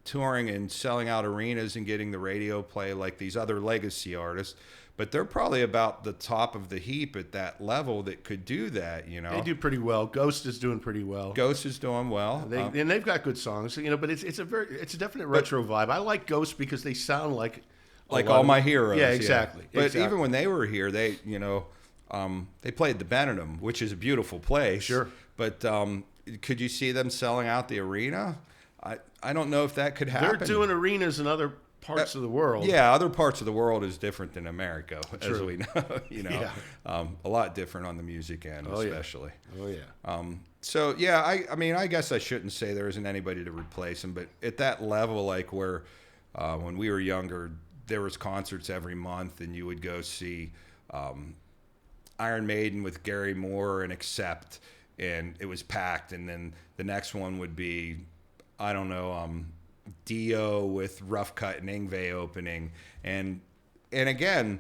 touring and selling out arenas and getting the radio play like these other legacy artists, but they're probably about the top of the heap at that level that could do that. They do pretty well. Ghost is doing pretty well. Ghost is doing well, and they've got good songs. But it's a definite retro vibe. I like Ghost because they sound like All My Heroes. Yeah, exactly. But even when they were here, they they played the Benedum, which is a beautiful place. Sure. But could you see them selling out the arena? I don't know if that could happen. They're doing arenas in other parts of the world. Yeah, other parts of the world is different than America, as True. we know. A lot different on the music end, especially. Oh yeah. So yeah, I guess I shouldn't say there isn't anybody to replace him, but at that level, like where when we were younger, there was concerts every month, and you would go see Iron Maiden with Gary Moore and Accept, and it was packed, and then the next one would be, I don't know, Dio with Rough Cut and Yngwie opening, and again,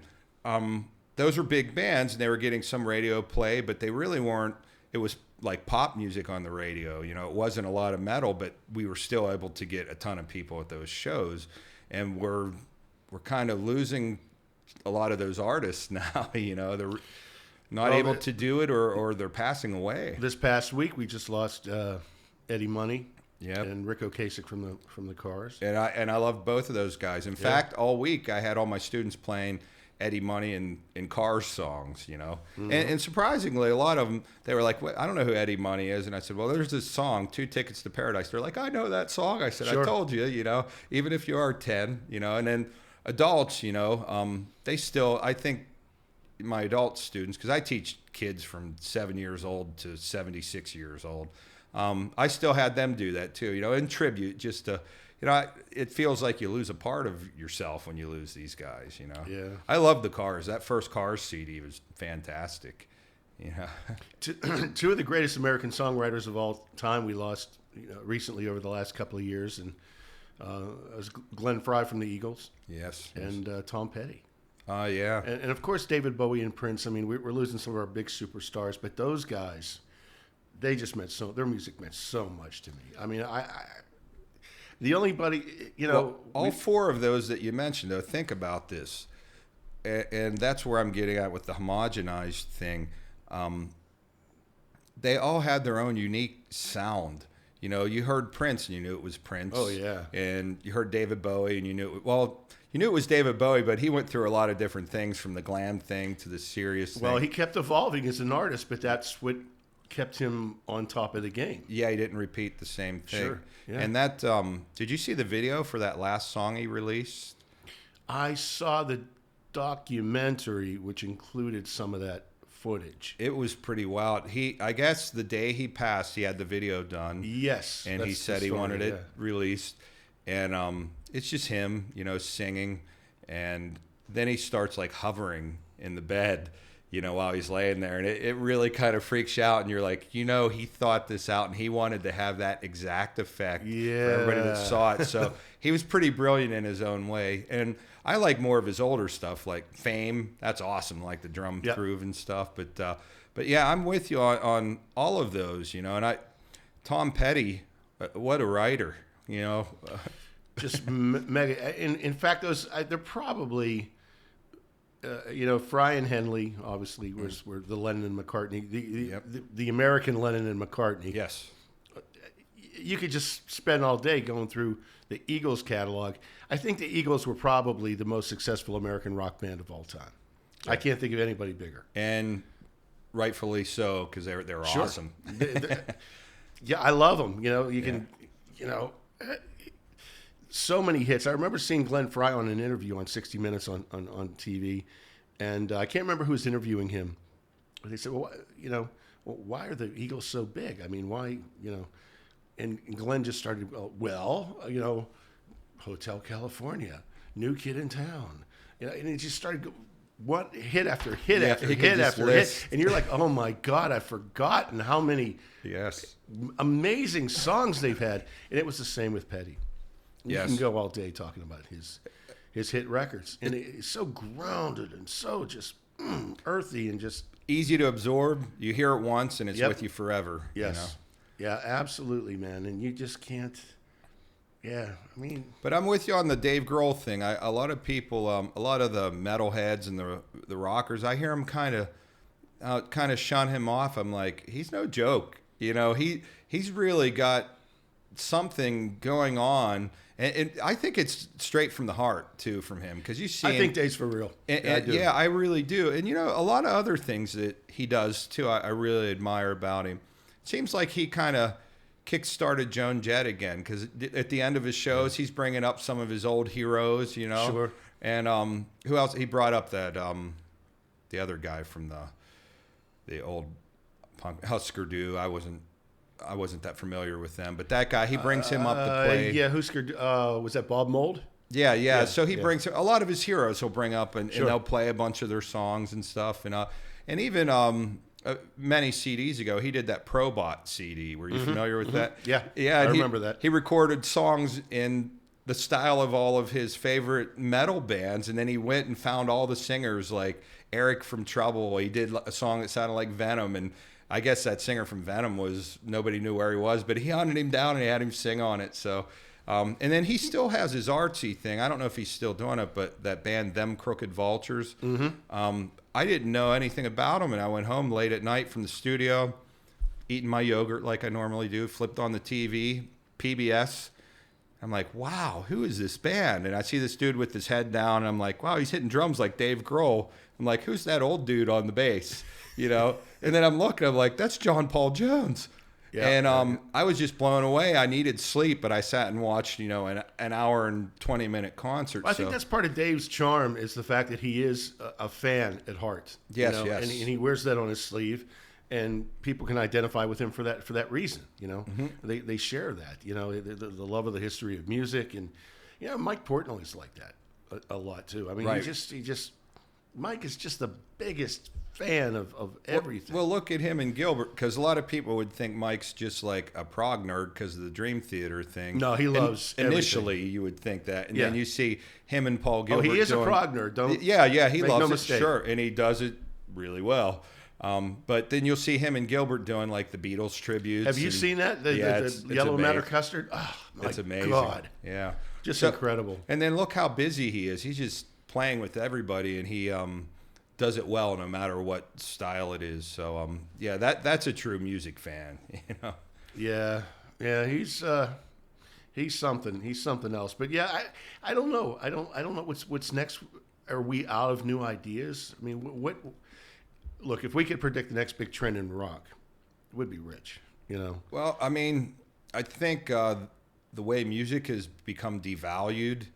those were big bands, and they were getting some radio play, but they really weren't. It was like pop music on the radio, it wasn't a lot of metal, but we were still able to get a ton of people at those shows, and we're kind of losing a lot of those artists now. They're not able to do it, or they're passing away. This past week, we just lost Eddie Money. Yep. And Rick Ocasek from the Cars. And I love both of those guys. In fact, all week I had all my students playing Eddie Money and Cars songs, Mm-hmm. And surprisingly, a lot of them, they were like, I don't know who Eddie Money is. And I said, well, there's this song, 2 Tickets to Paradise. They're like, I know that song. I said, Sure. I told you, even if you are 10, and then adults, they still, I think my adult students, because I teach kids from 7 years old to 76 years old, I still had them do that too, in tribute, just to, it feels like you lose a part of yourself when you lose these guys, Yeah. I love the Cars. That first Cars CD was fantastic. Two of the greatest American songwriters of all time we lost recently over the last couple of years, and it was Glenn Frey from the Eagles. Yes. And Tom Petty. Yeah. And of course, David Bowie and Prince. I mean, we're losing some of our big superstars, but those guys, they just their music meant so much to me. I mean, the only buddy, all 4 of those that you mentioned, though, think about this. And that's where I'm getting at with the homogenized thing. They all had their own unique sound. You heard Prince and you knew it was Prince. Oh, yeah. And you heard David Bowie and you knew it was David Bowie, but he went through a lot of different things, from the glam thing to the serious thing. Well, he kept evolving as an artist, but that's what kept him on top of the game. Yeah, he didn't repeat the same thing. Sure. Yeah. And that, did you see the video for that last song he released? I saw the documentary, which included some of that footage. It was pretty wild. I guess the day he passed, he had the video done. Yes. And he said he wanted it released. And it's just him, singing. And then he starts like hovering in the bed, while he's laying there. And it really kind of freaks you out. And you're like, he thought this out and he wanted to have that exact effect for everybody that saw it. So he was pretty brilliant in his own way. And I like more of his older stuff, like Fame. That's awesome, like the drum groove and stuff. But yeah, I'm with you on all of those, And Tom Petty, what a writer, Just mega. In fact, they're probably, Fry and Henley obviously were the Lennon and McCartney, the American Lennon and McCartney. Yes. You could just spend all day going through the Eagles catalog. I think the Eagles were probably the most successful American rock band of all time. I can't think of anybody bigger. And rightfully so, because they're Sure. awesome. Yeah, I love them. You can, so many hits. I remember seeing Glenn Frey on an interview on 60 Minutes on TV, and I can't remember who was interviewing him. But they said, well, why are the Eagles so big? I mean, why, And Glenn just started, Hotel California, New Kid in Town. And he just started one hit after hit after hit after hit. And you're like, oh my God, I've forgotten how many amazing songs they've had. And it was the same with Petty. You can go all day talking about his hit records. And it's so grounded and so just earthy and just easy to absorb. You hear it once and it's with you forever. Yes. Yeah, absolutely, man. And you just can't. Yeah, I mean, But I'm with you on the Dave Grohl thing. A lot of people, a lot of the metalheads and the rockers, I hear them kind of shun him off. I'm like, he's no joke. You know, he's really got something going on, and I think it's straight from the heart too from him, because you see. I think Dave's for real. I do. Yeah, I really do. And you know, a lot of other things that he does too, I really admire about him. Seems like he kind of kick-started Joan Jett again, because at the end of his shows, he's bringing up some of his old heroes, you know. Sure. And who else? He brought up that the other guy from the old punk, Husker Du. I wasn't that familiar with them, but that guy, he brings him up to play. Yeah, Husker was that Bob Mould? Yeah. So he brings a lot of his heroes. He'll bring up, and they'll play a bunch of their songs and stuff, and even. Many CDs ago, he did that Probot CD. Were you familiar with that? Yeah, I remember that. He recorded songs in the style of all of his favorite metal bands, and then he went and found all the singers, like Eric from Trouble. He did a song that sounded like Venom, and I guess that singer from Venom nobody knew where he was, but he hunted him down and he had him sing on it. So, and then he still has his artsy thing. I don't know if he's still doing it, but that band, Them Crooked Vultures. I didn't know anything about him, and I went home late at night from the studio, eating my yogurt like I normally do, flipped on the TV, PBS. I'm like, wow, who is this band? And I see this dude with his head down, and I'm like, wow, he's hitting drums like Dave Grohl. I'm like, who's that old dude on the bass? You know? And then I'm looking, I'm like, that's John Paul Jones. Yeah, and I was just blown away. I needed sleep, but I sat and watched, an hour and 20-minute concert. Well, I think that's part of Dave's charm, is the fact that he is a fan at heart. Yes, you know? yes. And he wears that on his sleeve, and people can identify with him for that reason. You know, they share that. You know, the love of the history of music, and Mike Portnoy's like that a lot too. I mean, right. he just Mike is just the biggest fan of everything. Well, look at him and Gilbert, because a lot of people would think Mike's just like a prog nerd because of the Dream Theater thing. No, he loves initially everything. You would think that, and then you see him and Paul Gilbert. Oh, he is a prog nerd. Don't he make loves no it, mistake. sure, and he does it really well. But then you'll see him and Gilbert doing like the Beatles tributes. Have you seen that? The it's Yellow amazing. Matter Custard? Oh, my It's amazing. God. Yeah. Just incredible. And then look how busy he is. He's just playing with everybody, and he does it well no matter what style it is. So that's a true music fan, Yeah, he's something. He's something else. But yeah, I don't know. I don't know what's next. Are we out of new ideas? I mean, what? Look, if we could predict the next big trend in rock, it would be Rich. Well, I mean, I think the way music has become devalued,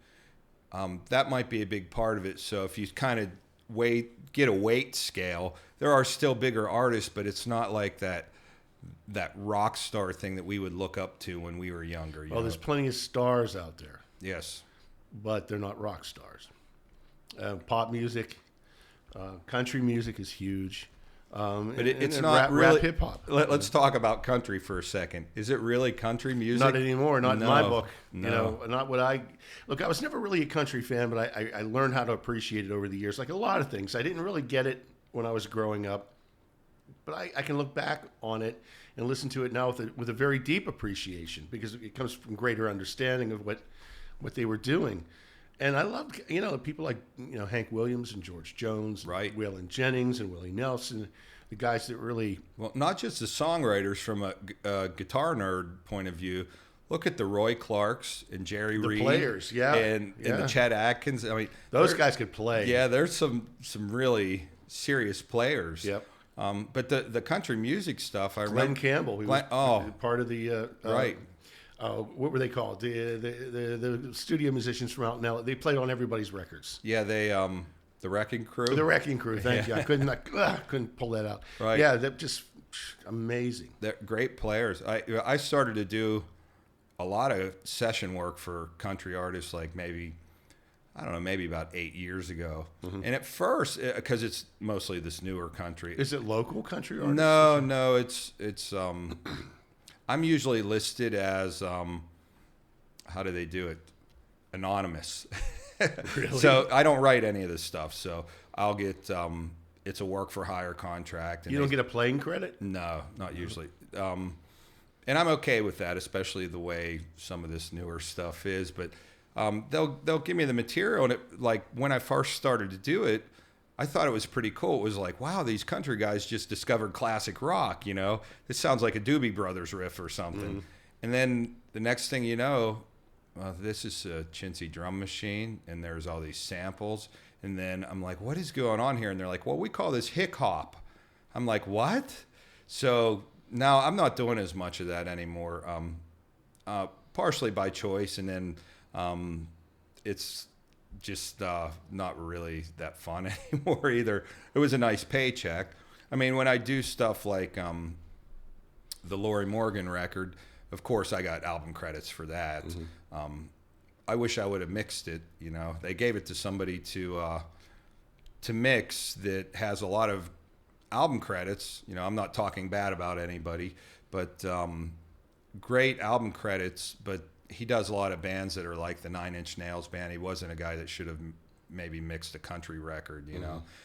that might be a big part of it. So if you kind of get a weight scale, there are still bigger artists, but it's not like that rock star thing that we would look up to when we were younger. There's plenty of stars out there. Yes. But they're not rock stars. Pop music, country music is huge. But it's not really rap hip hop. Let's talk about country for a second. Is it really country music? Not anymore. Not in my book. No. Not what I look. I was never really a country fan, but I learned how to appreciate it over the years. Like a lot of things, I didn't really get it when I was growing up, but I can look back on it and listen to it now with a very deep appreciation, because it comes from greater understanding of what they were doing. And I loved, people like, Hank Williams and George Jones, right? Waylon Jennings and Willie Nelson, the guys that really... Well, not just the songwriters from a guitar nerd point of view. Look at the Roy Clarks and Jerry Reed. The players, yeah. And the Chet Atkins. I mean, those guys could play. Yeah, there's some really serious players. Yep. But the country music stuff, I remember... Glenn Campbell, he was part of the... right. What were they called? The studio musicians from out in LA. They played on everybody's records. Yeah, the Wrecking Crew. The Wrecking Crew. Thank you. I couldn't pull that out. Right. Yeah, they're just amazing. They're great players. I started to do a lot of session work for country artists, like maybe about 8 years ago. Mm-hmm. And at first, because it's mostly this newer country. Is it local country artists? No, it's I'm usually listed as, how do they do it? Anonymous. Really? So I don't write any of this stuff. So I'll get, it's a work for hire contract. And you don't get a playing credit? No, not usually. and I'm okay with that, especially the way some of this newer stuff is. But they'll give me the material, and like when I first started to do it, I thought it was pretty cool. It was like, wow, these country guys just discovered classic rock. This sounds like a Doobie Brothers riff or something. And then the next thing you know, this is a chintzy drum machine, and there's all these samples. And then I'm like, what is going on here? And they're like, well, we call this hick hop. I'm like, what? So now I'm not doing as much of that anymore, partially by choice, and then it's just not really that fun anymore either. It was a nice paycheck. I mean, when I do stuff like the Lori Morgan record, of course I got album credits for that. I wish I would have mixed it. They gave it to somebody to mix that has a lot of album credits. I'm not talking bad about anybody, but great album credits. But he does a lot of bands that are like the Nine Inch Nails band. He wasn't a guy that should have maybe mixed a country record,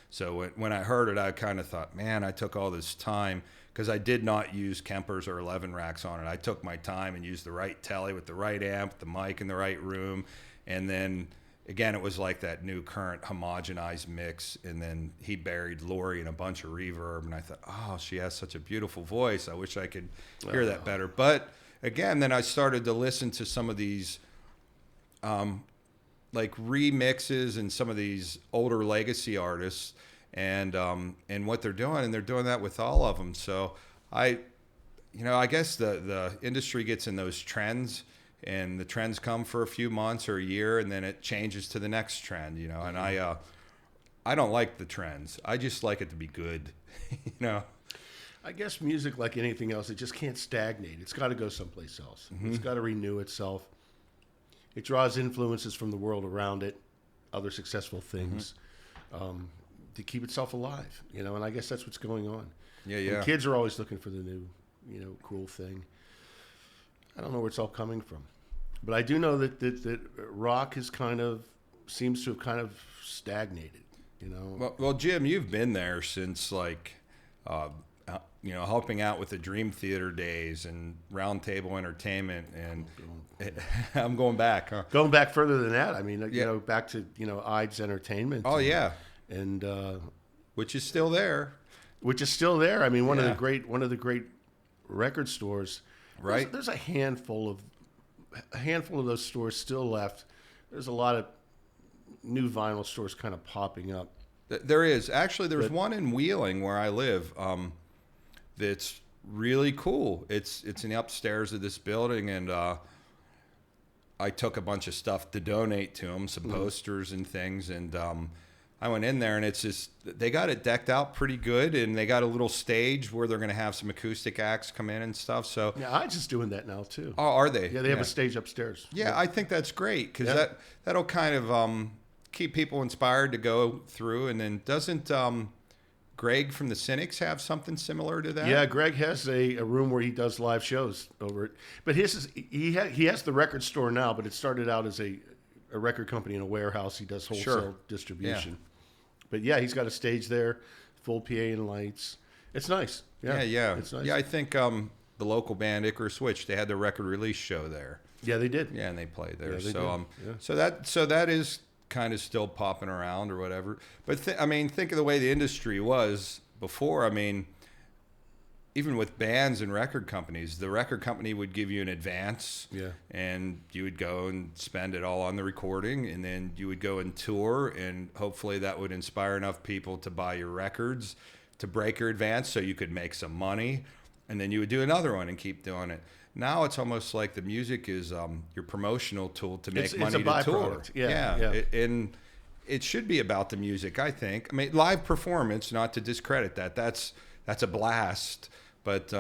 So when I heard it, I kind of thought, man, I took all this time, because I did not use Kempers or 11 racks on it. I took my time and used the right telly with the right amp, the mic in the right room. And then, again, it was like that new current homogenized mix. And then he buried Lori in a bunch of reverb. And I thought, oh, she has such a beautiful voice. I wish I could hear that better. But, again, then I started to listen to some of these like remixes and some of these older legacy artists and what they're doing, and they're doing that with all of them. So I guess the industry gets in those trends, and the trends come for a few months or a year, and then it changes to the next trend, and I don't like the trends. I just like it to be good. I guess music, like anything else, it just can't stagnate. It's got to go someplace else. It's got to renew itself. It draws influences from the world around it, other successful things, to keep itself alive, and I guess that's what's going on. Yeah. And kids are always looking for the new, cool thing. I don't know where it's all coming from, but I do know that rock seems to have kind of stagnated, Well, Jim, you've been there since helping out with the Dream Theater days and Round Table Entertainment, and I'm going back. Huh? Going back further than that, I mean, back to Ides Entertainment. Oh, yeah, and which is still there. I mean, one of the great record stores. Right. There's a handful of those stores still left. There's a lot of new vinyl stores kind of popping up. There is. Actually, there's one in Wheeling where I live that's really cool. It's in the upstairs of this building, and I took a bunch of stuff to donate to them, some posters and things, and I went in there, and it's just, they got it decked out pretty good, and they got a little stage where they're going to have some acoustic acts come in and stuff. So yeah, I'm just doing that now too. Oh, are they? Yeah, they have a stage upstairs. Yeah, I think that's great, because that'll kind of keep people inspired to go through. And then doesn't Greg from the Cynics have something similar to that? Yeah, Greg has a room where he does live shows over it. But he has the record store now, but it started out as a record company in a warehouse. He does wholesale distribution. Yeah. But yeah, he's got a stage there, full PA and lights. It's nice. Yeah. It's nice. Yeah, I think the local band Icarus Switch, they had their record release show there. Yeah, they did. Yeah, and they played there. Yeah, they did. So that is kind of still popping around or whatever. But think of the way the industry was before. I mean, even with bands and record companies, the record company would give you an advance, and you would go and spend it all on the recording, and then you would go and tour, and hopefully that would inspire enough people to buy your records to break your advance so you could make some money, and then you would do another one and keep doing it. Now it's almost like the music is your promotional tool to make money to tour. Yeah. And it should be about the music, I think. I mean, live performance, not to discredit that. That's a blast. But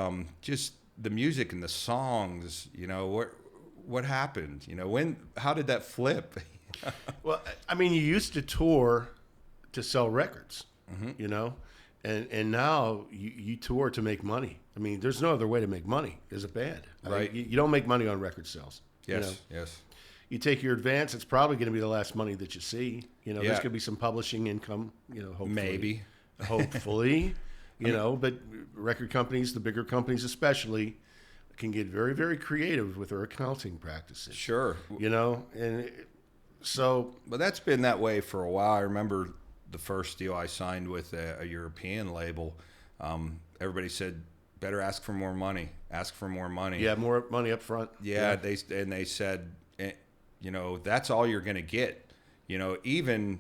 just the music and the songs, what happened? How did that flip? Well, I mean, you used to tour to sell records, and now you tour to make money. I mean, there's no other way to make money as a band. Right. You don't make money on record sales. Yes. You take your advance, it's probably going to be the last money that you see. There's going to be some publishing income, hopefully. Maybe. Hopefully. But record companies, the bigger companies especially, can get very, very creative with their accounting practices. Sure. And so. But that's been that way for a while. I remember the first deal I signed with a European label. Everybody said, better ask for more money. Ask for more money. Yeah, more money up front. Yeah, they said, that's all you're going to get. Even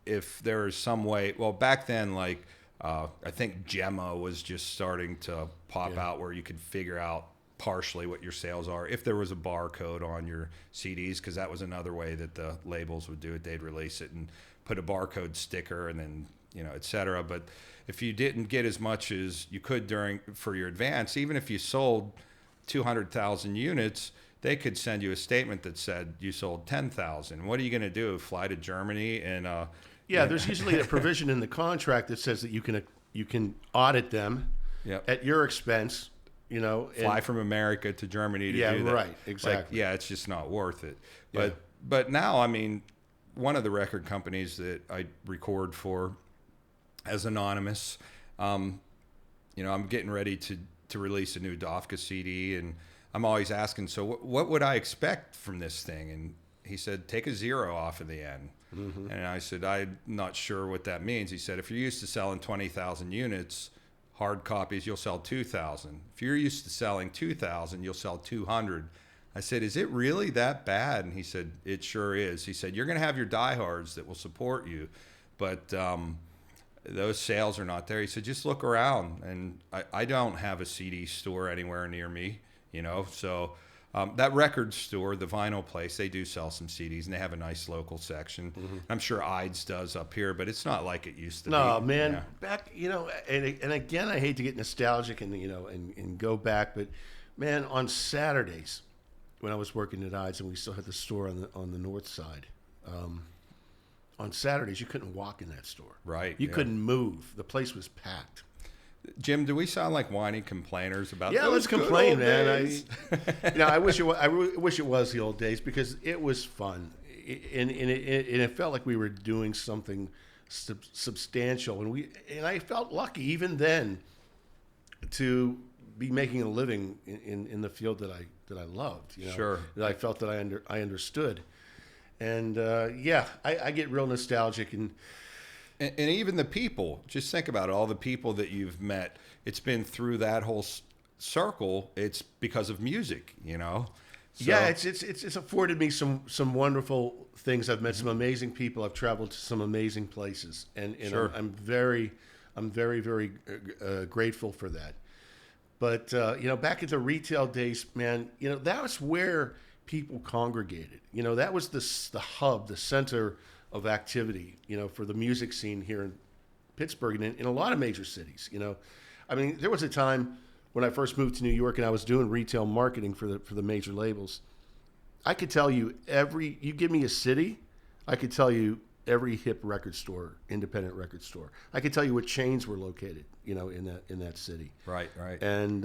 if there is some way. Well, back then, like I think Gemma was just starting to pop out, where you could figure out partially what your sales are if there was a barcode on your CDs, because that was another way that the labels would do it. They'd release it and put a barcode sticker and then et cetera. But if you didn't get as much as you could for your advance, even if you sold 200,000 units, they could send you a statement that said you sold 10,000. What are you going to do? Fly to Germany and there's usually a provision in the contract that says that you can audit them at your expense. Fly from America to Germany to do that. Right, exactly. It's just not worth it. But now, I mean, one of the record companies that I record for as anonymous, I'm getting ready to release a new Dofka CD, and I'm always asking, so what would I expect from this thing? And he said, take a 0 off of the end. Mm-hmm. And I said, I'm not sure what that means. He said, if you're used to selling 20,000 units, hard copies, you'll sell 2,000. If you're used to selling 2,000, you'll sell 200. I said, is it really that bad? And he said, it sure is. He said, you're going to have your diehards that will support you, but those sales are not there. He said, just look around. And I don't have a CD store anywhere near me, so that record store, the vinyl place, they do sell some CDs, and they have a nice local section. Mm-hmm. I'm sure Ides does up here, but it's not like it used to be. No, man, back, and again, I hate to get nostalgic and, and go back, but man, on Saturdays when I was working at Ides and we still had the store on the north side, on Saturdays you couldn't walk in that store. Right. You couldn't move. The place was packed. Jim, do we sound like whiny complainers about? Yeah, those let's complain, man. I wish it was the old days, because it was fun, and it felt like we were doing something substantial, and I felt lucky even then to be making a living in the field that I loved. Sure. That I felt that I understood, and I get real nostalgic and even the people, just think about it, all the people that you've met, it's been through that whole circle. It's because of music, So, yeah, it's afforded me some wonderful things. I've met some amazing people. I've traveled to some amazing places, and sure. I'm very, very grateful for that. But back at the retail days, man, that was where people congregated. That was the hub, the center of activity, for the music scene here in Pittsburgh and in a lot of major cities. I mean, there was a time when I first moved to New York and I was doing retail marketing for the major labels. I could tell you you give me a city, I could tell you every hip record store, independent record store. I could tell you what chains were located, in that city. Right. And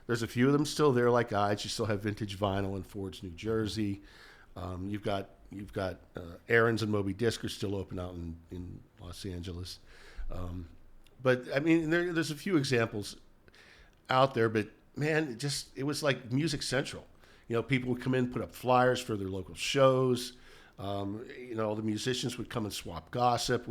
there's a few of them still there, like Ides. You still have Vintage Vinyl in Ford's, New Jersey. You've got Aaron's and Moby Disc are still open out in Los Angeles. But I mean, there's a few examples out there, but man, it was like Music Central. People would come in, put up flyers for their local shows. The musicians would come and swap gossip.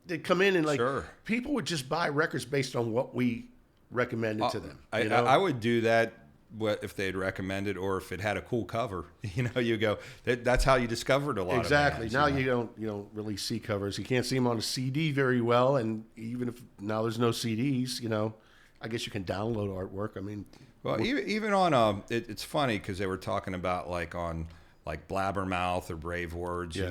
They'd come in and sure. People would just buy records based on what we recommended to them. I would do that. If they'd recommended, or if it had a cool cover, you go. That's how you discovered a lot. Exactly. Of bands, now you don't really see covers. You can't see them on a CD very well, and even if now there's no CDs, I guess you can download artwork. I mean, well, even on it's funny because they were talking about on Blabbermouth or Brave Words,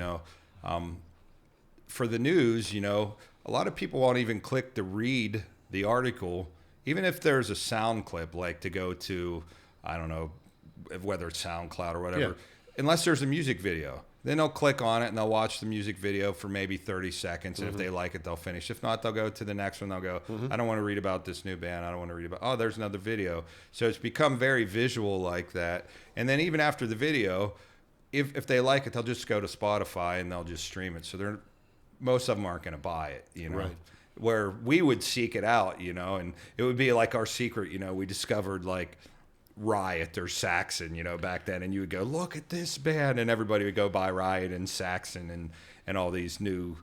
for the news, a lot of people won't even click to read the article. Even if there's a sound clip, like to go to, I don't know, whether it's SoundCloud or whatever, unless there's a music video. Then they'll click on it and they'll watch the music video for maybe 30 seconds. And if they like it, they'll finish. If not, they'll go to the next one. They'll go, I don't want to read about this new band. I don't want to read about, there's another video. So it's become very visual like that. And then even after the video, if they like it, they'll just go to Spotify and they'll just stream it. So most of them aren't going to buy it, Right. where we would seek it out, you know, and it would be like our secret, you know, we discovered like Riot or Saxon, you know, back then, and you would go, look at this band, and everybody would go buy Riot and Saxon and all these new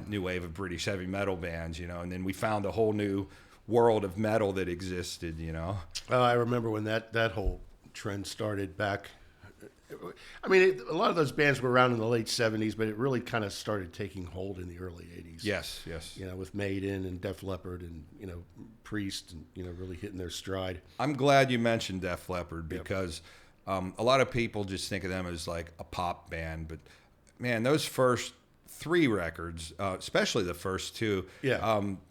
new wave of British heavy metal bands, you know, and then we found a whole new world of metal that existed, you know. I remember when that whole trend started back. I mean, a lot of those bands were around in the late 70s, but it really kind of started taking hold in the early 80s. Yes. You know, with Maiden and Def Leppard and, you know, Priest and, you know, really hitting their stride. I'm glad you mentioned Def Leppard because a lot of people just think of them as like a pop band. But, man, those first 3 records, especially the first 2,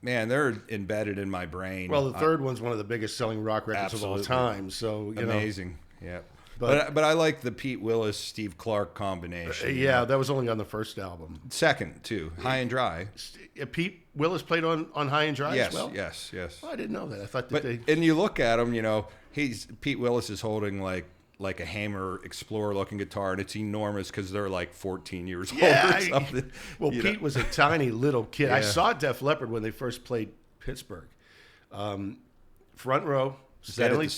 man, they're embedded in my brain. Well, the third one's one of the biggest selling rock records of all time. So, you amazing. Yeah. But I like the Pete Willis, Steve Clark combination. Yeah, that was only on the first album. Second, too, High and Dry. Pete Willis played on High and Dry as well? Yes. Well, I didn't know that. I thought that and you look at him, you know, Pete Willis is holding like a Hammer Explorer looking guitar, and it's enormous because they're like 14 years old or something. Well, Pete was a tiny little kid. Yeah. I saw Def Leppard when they first played Pittsburgh. Front row. Stanley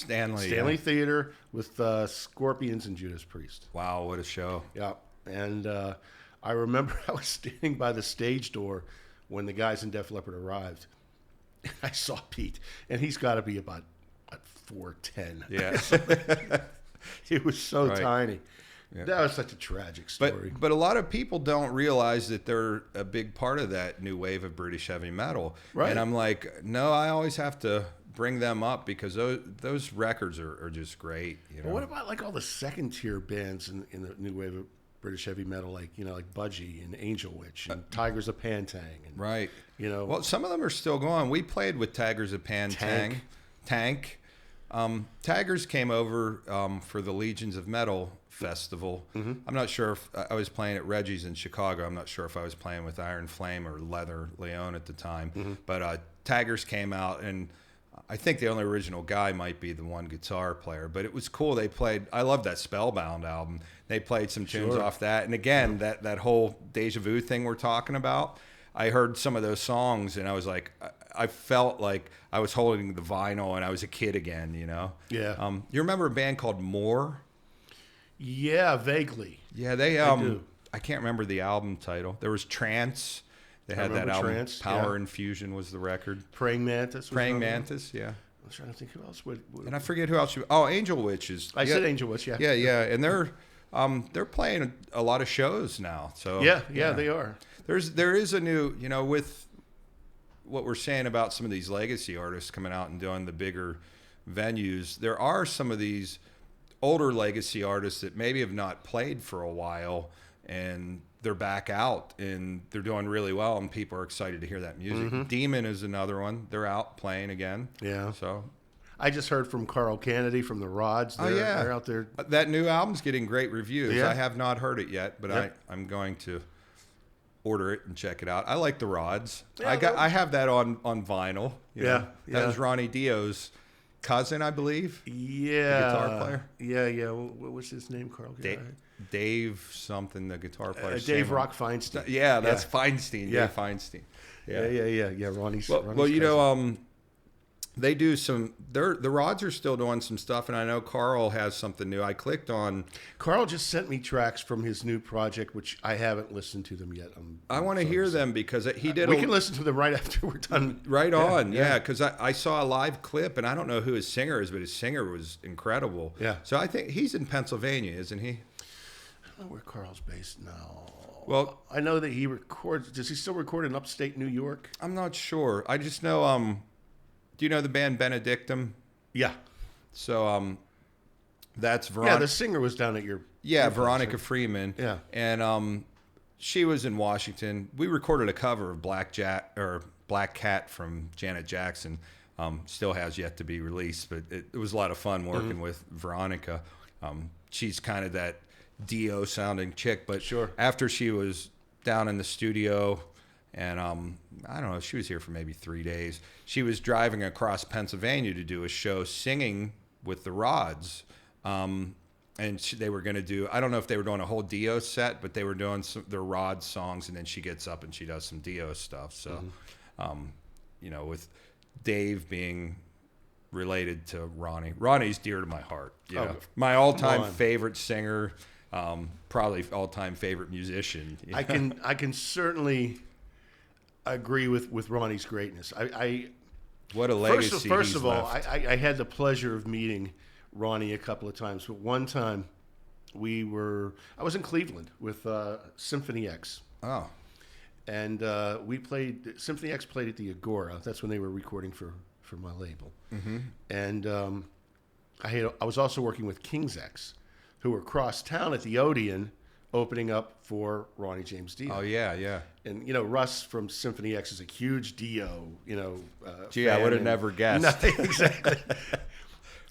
Theater with Scorpions and Judas Priest. Wow, what a show. Yeah. And I remember I was standing by the stage door when the guys in Def Leppard arrived. I saw Pete, and he's got to be about 4'10". Yeah. He was so tiny. Yeah. That was such a tragic story. But a lot of people don't realize that they're a big part of that new wave of British heavy metal. Right. And I'm like, no, I always have to bring them up because those records are just great. You know? Well, what about like all the second tier bands in the new wave of British heavy metal, like, you know, like Budgie and Angel Witch and Tigers of Pantang, and right? You know, well, some of them are still going. We played with Tigers of Pantang. Tank. Tigers came over for the Legions of Metal festival. Mm-hmm. I'm not sure if I was playing at Reggie's in Chicago. I'm not sure if I was playing with Iron Flame or Leather Leone at the time. Mm-hmm. But Tigers came out, and I think the only original guy might be the one guitar player, but it was cool. They played, I love that Spellbound album. They played some tunes off that. And again, that whole Deja Vu thing we're talking about, I heard some of those songs and I was like, I felt like I was holding the vinyl and I was a kid again, you know? Yeah. You remember a band called More? Yeah, vaguely. Yeah, I do. I can't remember the album title. There was Trance. They had that album. Trance, Power Infusion was the record. Praying Mantis. Yeah. I was trying to think who else would. And I forget who else. Angel Witch is. I said Angel Witch. Yeah. Yeah. And they're playing a lot of shows now. So yeah, they are. There is a new, you know, with what we're saying about some of these legacy artists coming out and doing the bigger venues. There are some of these older legacy artists that maybe have not played for a while, and they're back out and they're doing really well, and people are excited to hear that music. Mm-hmm. Demon is another one. They're out playing again. Yeah. So I just heard from Carl Kennedy from the Rods. They're out there. That new album's getting great reviews. Yeah. I have not heard it yet, but I'm going to order it and check it out. I like the Rods. Yeah, I have that on vinyl. You know? Yeah. That was Ronnie Dio's cousin, I believe. Yeah. The guitar player. Yeah. What was his name, Carl? Dave something, the guitar player. Dave Rock Feinstein. Yeah, that's Feinstein. Yeah. Dave Feinstein. Yeah. Ronnie's well, you know, they do some. The Rods are still doing some stuff, and I know Carl has something new. I clicked on. Carl just sent me tracks from his new project, which I haven't listened to them yet. I want to hear them because he did. We can listen to them right after we're done. Right on, yeah. Because I saw a live clip, and I don't know who his singer is, but his singer was incredible. Yeah. So I think he's in Pennsylvania, isn't he? I don't know where Carl's based now. Well, I know that he records. Does he still record in upstate New York? I'm not sure. I just know. Do you know the band Benedictum? Yeah. So that's Veronica. Yeah, the singer was down at your. Yeah, Veronica Freeman. Yeah. And she was in Washington. We recorded a cover of Black Cat from Janet Jackson. Still has yet to be released, but it was a lot of fun working with Veronica. She's kind of that Dio sounding chick, but after she was down in the studio, and I don't know, she was here for maybe 3 days. She was driving across Pennsylvania to do a show singing with the Rods. And they were going to do, I don't know if they were doing a whole Dio set, but they were doing their Rods songs, and then she gets up and she does some Dio stuff. So with Dave being related to Ronnie. Ronnie's dear to my heart. My all-time favorite singer, probably all-time favorite musician. I can certainly agree with Ronnie's greatness. What a legacy. First of all, I had the pleasure of meeting Ronnie a couple of times, but one time I was in Cleveland with Symphony X. Oh. And Symphony X played at the Agora. That's when they were recording for my label. Mm-hmm. And I was also working with King's X, who were across town at the Odeon, opening up for Ronnie James Dio. Oh, yeah. And, Russ from Symphony X is a huge Dio, Gee, I would have never guessed. No, exactly.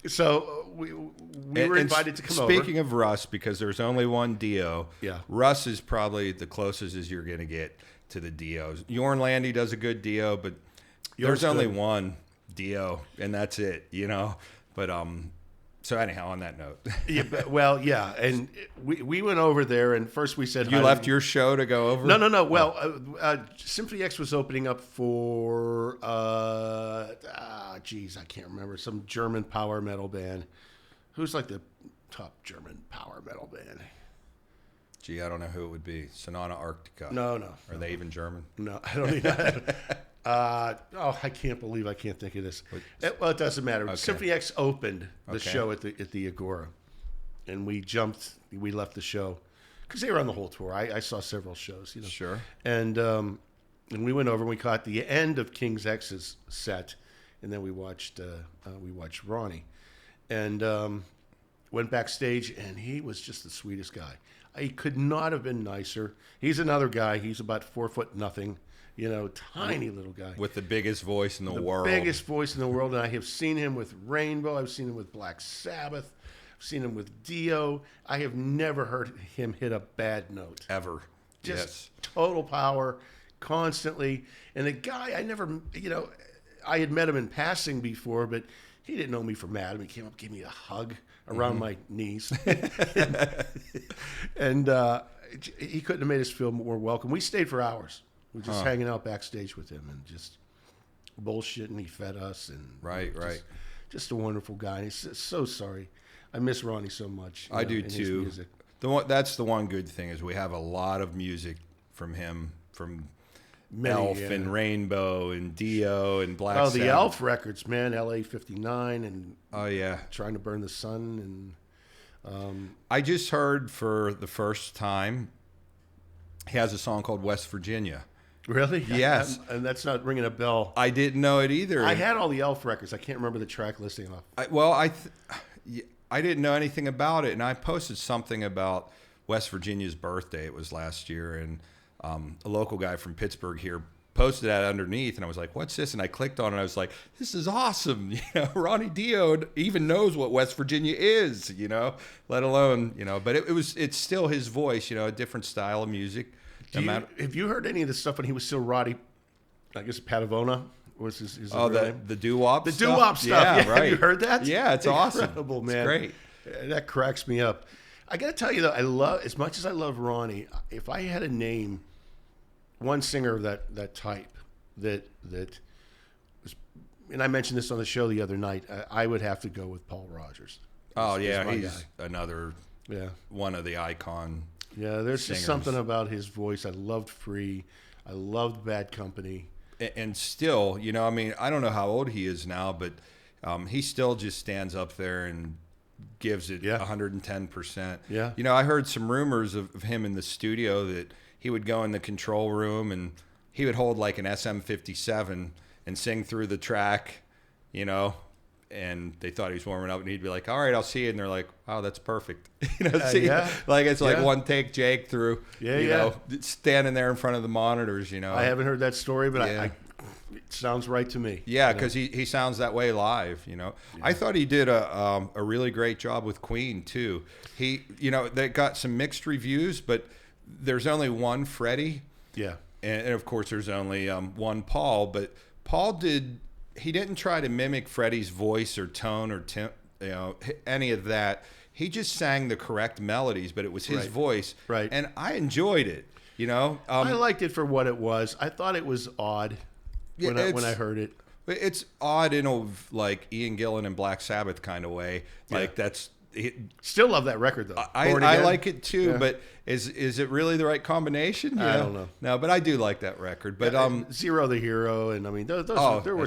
So we were invited to come over. Speaking of Russ, because there's only one Dio, Russ is probably the closest as you're going to get to the Dios. Jorn Landy does a good Dio, but there's only one Dio, and that's it, But so anyhow, on that note, and we went over there, and first we said you left your show to go over. No. Well, Symphony X was opening up for I can't remember, some German power metal band. Who's like the top German power metal band? Gee, I don't know who it would be. Sonata Arctica. No. Are they even German? No, I don't even. I can't believe I can't think of this. It doesn't matter. Okay. Symphony X opened the show at the Agora, and we left the show because they were on the whole tour. I saw several shows, Sure. And we went over and we caught the end of King's X's set, and then we watched Ronnie, and went backstage, and he was just the sweetest guy. He could not have been nicer. He's another guy. He's about 4 foot nothing. Tiny little guy. With the biggest voice in the world. Biggest voice in the world. And I have seen him with Rainbow. I've seen him with Black Sabbath. I've seen him with Dio. I have never heard him hit a bad note. Ever. Just total power, constantly. And the guy, I had met him in passing before, but he didn't know me from Adam. He came up, gave me a hug around my knees. And he couldn't have made us feel more welcome. We stayed for hours. We were just hanging out backstage with him and just bullshitting. He fed us and right. Just a wonderful guy. He's so sorry. I miss Ronnie so much. I do too. That's the one good thing is we have a lot of music from him, from Elf and Rainbow and Dio and Black Sabbath. The Elf records, man. LA 59 and Trying to Burn the Sun and. I just heard for the first time he has a song called West Virginia. Really? Yes. And that's not ringing a bell. I didn't know it either. I had all the Elf records. I can't remember the track listing off. I didn't know anything about it, and I posted something about West Virginia's birthday. It was last year, and a local guy from Pittsburgh here posted that underneath, and I was like, what's this? And I clicked on it, and I was like, this is awesome. Ronnie Dio even knows what West Virginia is, let alone, but it's still his voice, a different style of music. Have you heard any of the stuff when he was still Roddy, I guess Patavona was his name? The doo-wop stuff? The doo-wop stuff. Yeah, right. Have you heard that? Yeah, it's incredible, awesome. Man. It's great. That cracks me up. I got to tell you, though, as much as I love Ronnie, if I had to name one singer of that type that was, and I mentioned this on the show the other night, I would have to go with Paul Rogers. He's another one of the icon. Yeah, there's singers. Just something about his voice. I loved Free. I loved Bad Company. And still, I don't know how old he is now, but he still just stands up there and gives it 110%. Yeah. I heard some rumors of him in the studio that he would go in the control room and he would hold like an SM57 and sing through the track, and they thought he was warming up, and he'd be like, all right, I'll see you. And they're like, wow, that's perfect. Like it's like one take Jake through, standing there in front of the monitors, I haven't heard that story, but it sounds right to me. Yeah, because he sounds that way live, Yeah. I thought he did a really great job with Queen, too. They got some mixed reviews, but there's only one Freddie. Yeah. And of course, there's only one Paul, but Paul he didn't try to mimic Freddie's voice or tone or any of that. He just sang the correct melodies, but it was his voice. Right. And I enjoyed it, I liked it for what it was. I thought it was odd. when I heard it. It's odd in a like Ian Gillan and Black Sabbath kind of way. Like that's still love that record though. I like it too, but is it really the right combination? I don't know. No, but I do like that record. But Zero the Hero, and I mean there were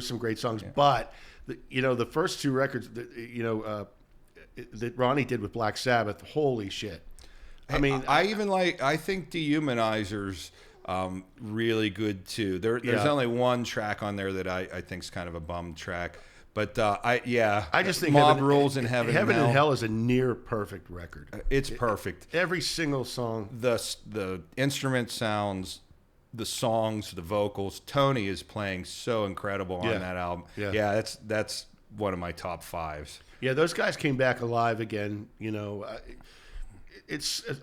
some great songs. But the first two records that Ronnie did with Black Sabbath, holy shit. I mean, I think Dehumanizer's really good too. There's only one track on there that I think is kind of a bum track. But I just think Mob Rules in Heaven and Hell is a near perfect record. It's perfect. Every single song. The instrument sounds, the songs, the vocals. Tony is playing so incredible on that album. Yeah, that's one of my top fives. Yeah, those guys came back alive again. I'm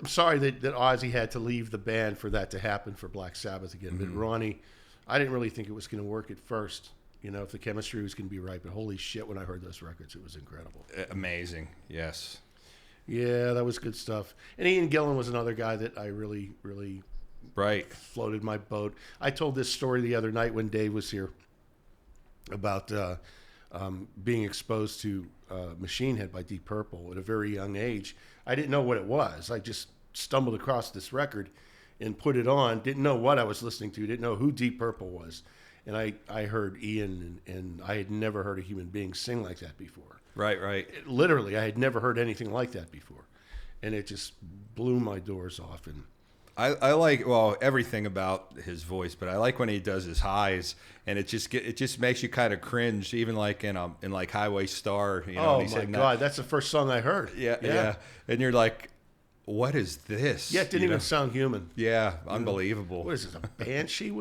sorry that Ozzy had to leave the band for that to happen for Black Sabbath again. But Ronnie, I didn't really think it was going to work at first. If the chemistry was going to be right. But holy shit, when I heard those records, it was incredible. Amazing, yes. Yeah, that was good stuff. And Ian Gillan was another guy that I really, really floated my boat. I told this story the other night when Dave was here about being exposed to Machine Head by Deep Purple at a very young age. I didn't know what it was. I just stumbled across this record and put it on. Didn't know what I was listening to. Didn't know who Deep Purple was. And I heard Ian, and I had never heard a human being sing like that before. Right. Literally, I had never heard anything like that before. And it just blew my doors off. And I like, everything about his voice, but I like when he does his highs, and it just makes you kind of cringe, even like in like Highway Star. Oh, my God, that's the first song I heard. Yeah. And you're like, what is this? Yeah, it didn't even sound human. Yeah, unbelievable. What is this, a banshee?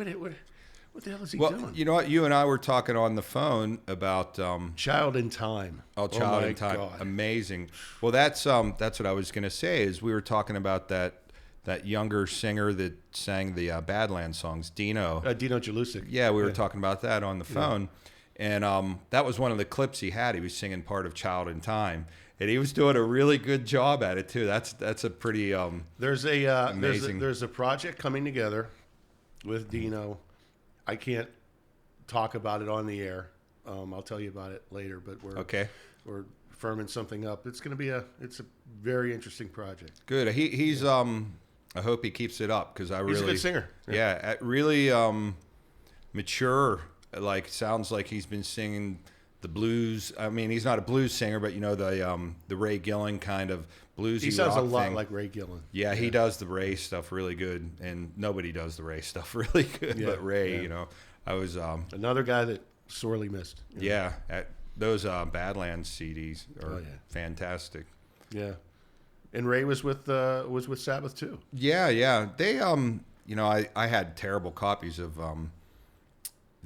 What the hell is he doing? You know what? You and I were talking on the phone about Child in Time. Child in Time. God. Amazing. Well, that's what I was going to say. Is we were talking about that younger singer that sang the Badlands songs, Dino. Dino Jalusic. Yeah, we were talking about that on the phone, and that was one of the clips he had. He was singing part of Child in Time. And he was doing a really good job at it too. That's a pretty amazing. There's a project coming together with Dino. I can't talk about it on the air. I'll tell you about it later. But we're firming something up. It's going to be it's a very interesting project. Good. He's I hope he keeps it up because he's a good singer. Yeah, really mature. Like sounds like he's been singing the blues. I mean, he's not a blues singer, but the Ray Gillan kind of bluesy. He sounds rock a lot thing. like Ray Gillan. Yeah, he does the Ray stuff really good, and nobody does the Ray stuff really good but Ray. I was another guy that sorely missed. Yeah, those Badlands CDs are fantastic. Yeah, and Ray was with Sabbath too. Yeah. They I had terrible copies of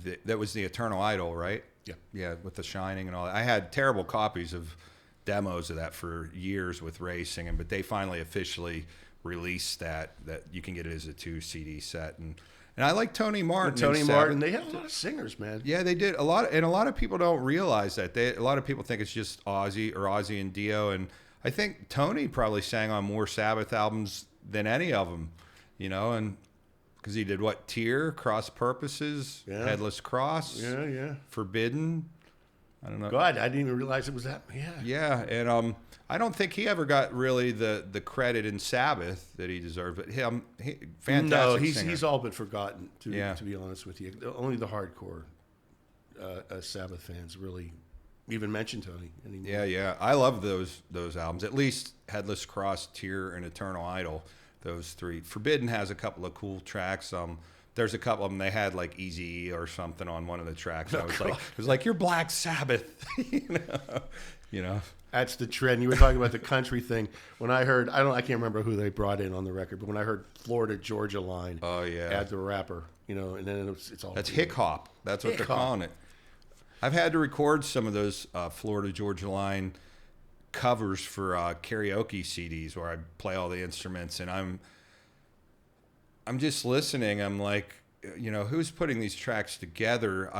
that was the Eternal Idol, right? Yeah, with The Shining and all that. I had terrible copies of demos of that for years with Ray singing, but they finally officially released that you can get it as a 2 CD set. And I like Tony Martin. They had a lot of singers, man. Yeah, they did a lot, and a lot of people don't realize that. A lot of people think it's just Ozzy and Dio, and I think Tony probably sang on more Sabbath albums than any of them, and because he did Tear, Cross Purposes, Headless Cross, Forbidden. I don't know. God, I didn't even realize it was that. Yeah, and I don't think he ever got really the credit in Sabbath that he deserved. But fantastic. No, singer. he's all but forgotten. To be honest with you, only the hardcore Sabbath fans really even mention Tony anymore. Yeah. I love those albums. At least Headless Cross, Tear, and Eternal Idol. Those 3. Forbidden has a couple of cool tracks. There's a couple of them. They had like Easy or something on one of the tracks. I was like, you're Black Sabbath, you know. That's the trend. You were talking about the country thing. When I heard, I can't remember who they brought in on the record, but when I heard Florida Georgia Line, add the rapper, and then it's all. That's hip hop. That's what they're calling it. I've had to record some of those Florida Georgia Line covers for karaoke CDs where I play all the instruments, and I'm just listening. I'm like, who's putting these tracks together?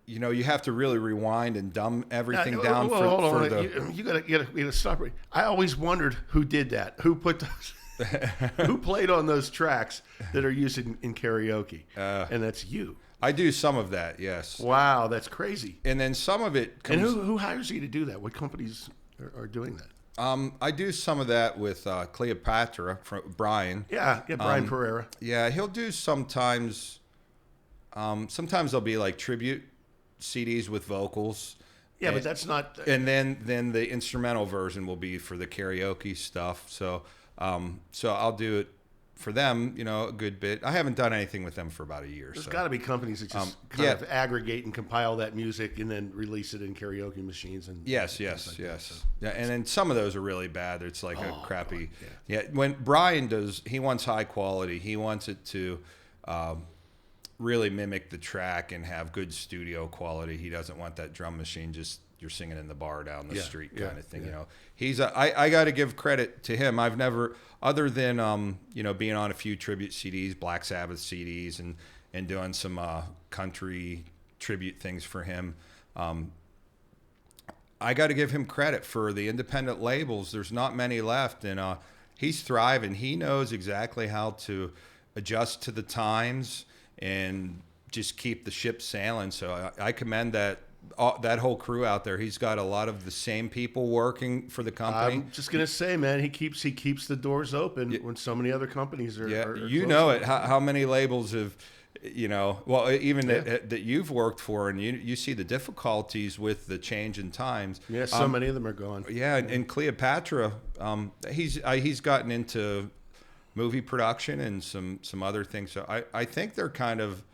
You have to really rewind and dumb everything down. Hold on. You gotta stop. I always wondered who did that. Who put those? Who played on those tracks that are used in karaoke? And that's you. I do some of that, yes. Wow, that's crazy. And then some of it comes... And who hires you to do that? What companies are doing that? I do some of that with Cleopatra, from Brian. Yeah, Brian Pereira. Yeah, he'll do sometimes... sometimes there'll be like tribute CDs with vocals. Yeah, but that's not... And then the instrumental version will be for the karaoke stuff. So I'll do it for them, a good bit. I haven't done anything with them for about a year. There's got to be companies that just kind of aggregate and compile that music and then release it in karaoke machines. And yes. Like that, so. Yeah, and then some of those are really bad. It's like a crappy... Yeah, when Brian does, he wants high quality. He wants it to... really mimic the track and have good studio quality. He doesn't want that drum machine just you're singing in the bar down the street kind of thing. He's I got to give credit to him. I've never, other than being on a few tribute CDs, Black Sabbath CDs, and doing some country tribute things for him. I got to give him credit for the independent labels. There's not many left, and he's thriving. He knows exactly how to adjust to the times and just keep the ship sailing. So I commend that whole crew out there. He's got a lot of the same people working for the company. I'm just gonna say, man, he keeps the doors open when so many other companies are. Are how many labels have, even that you've worked for, and you see the difficulties with the change in times. Yeah, so many of them are gone. Yeah, and Cleopatra, he's gotten into movie production and some other things. So I think they're kind of,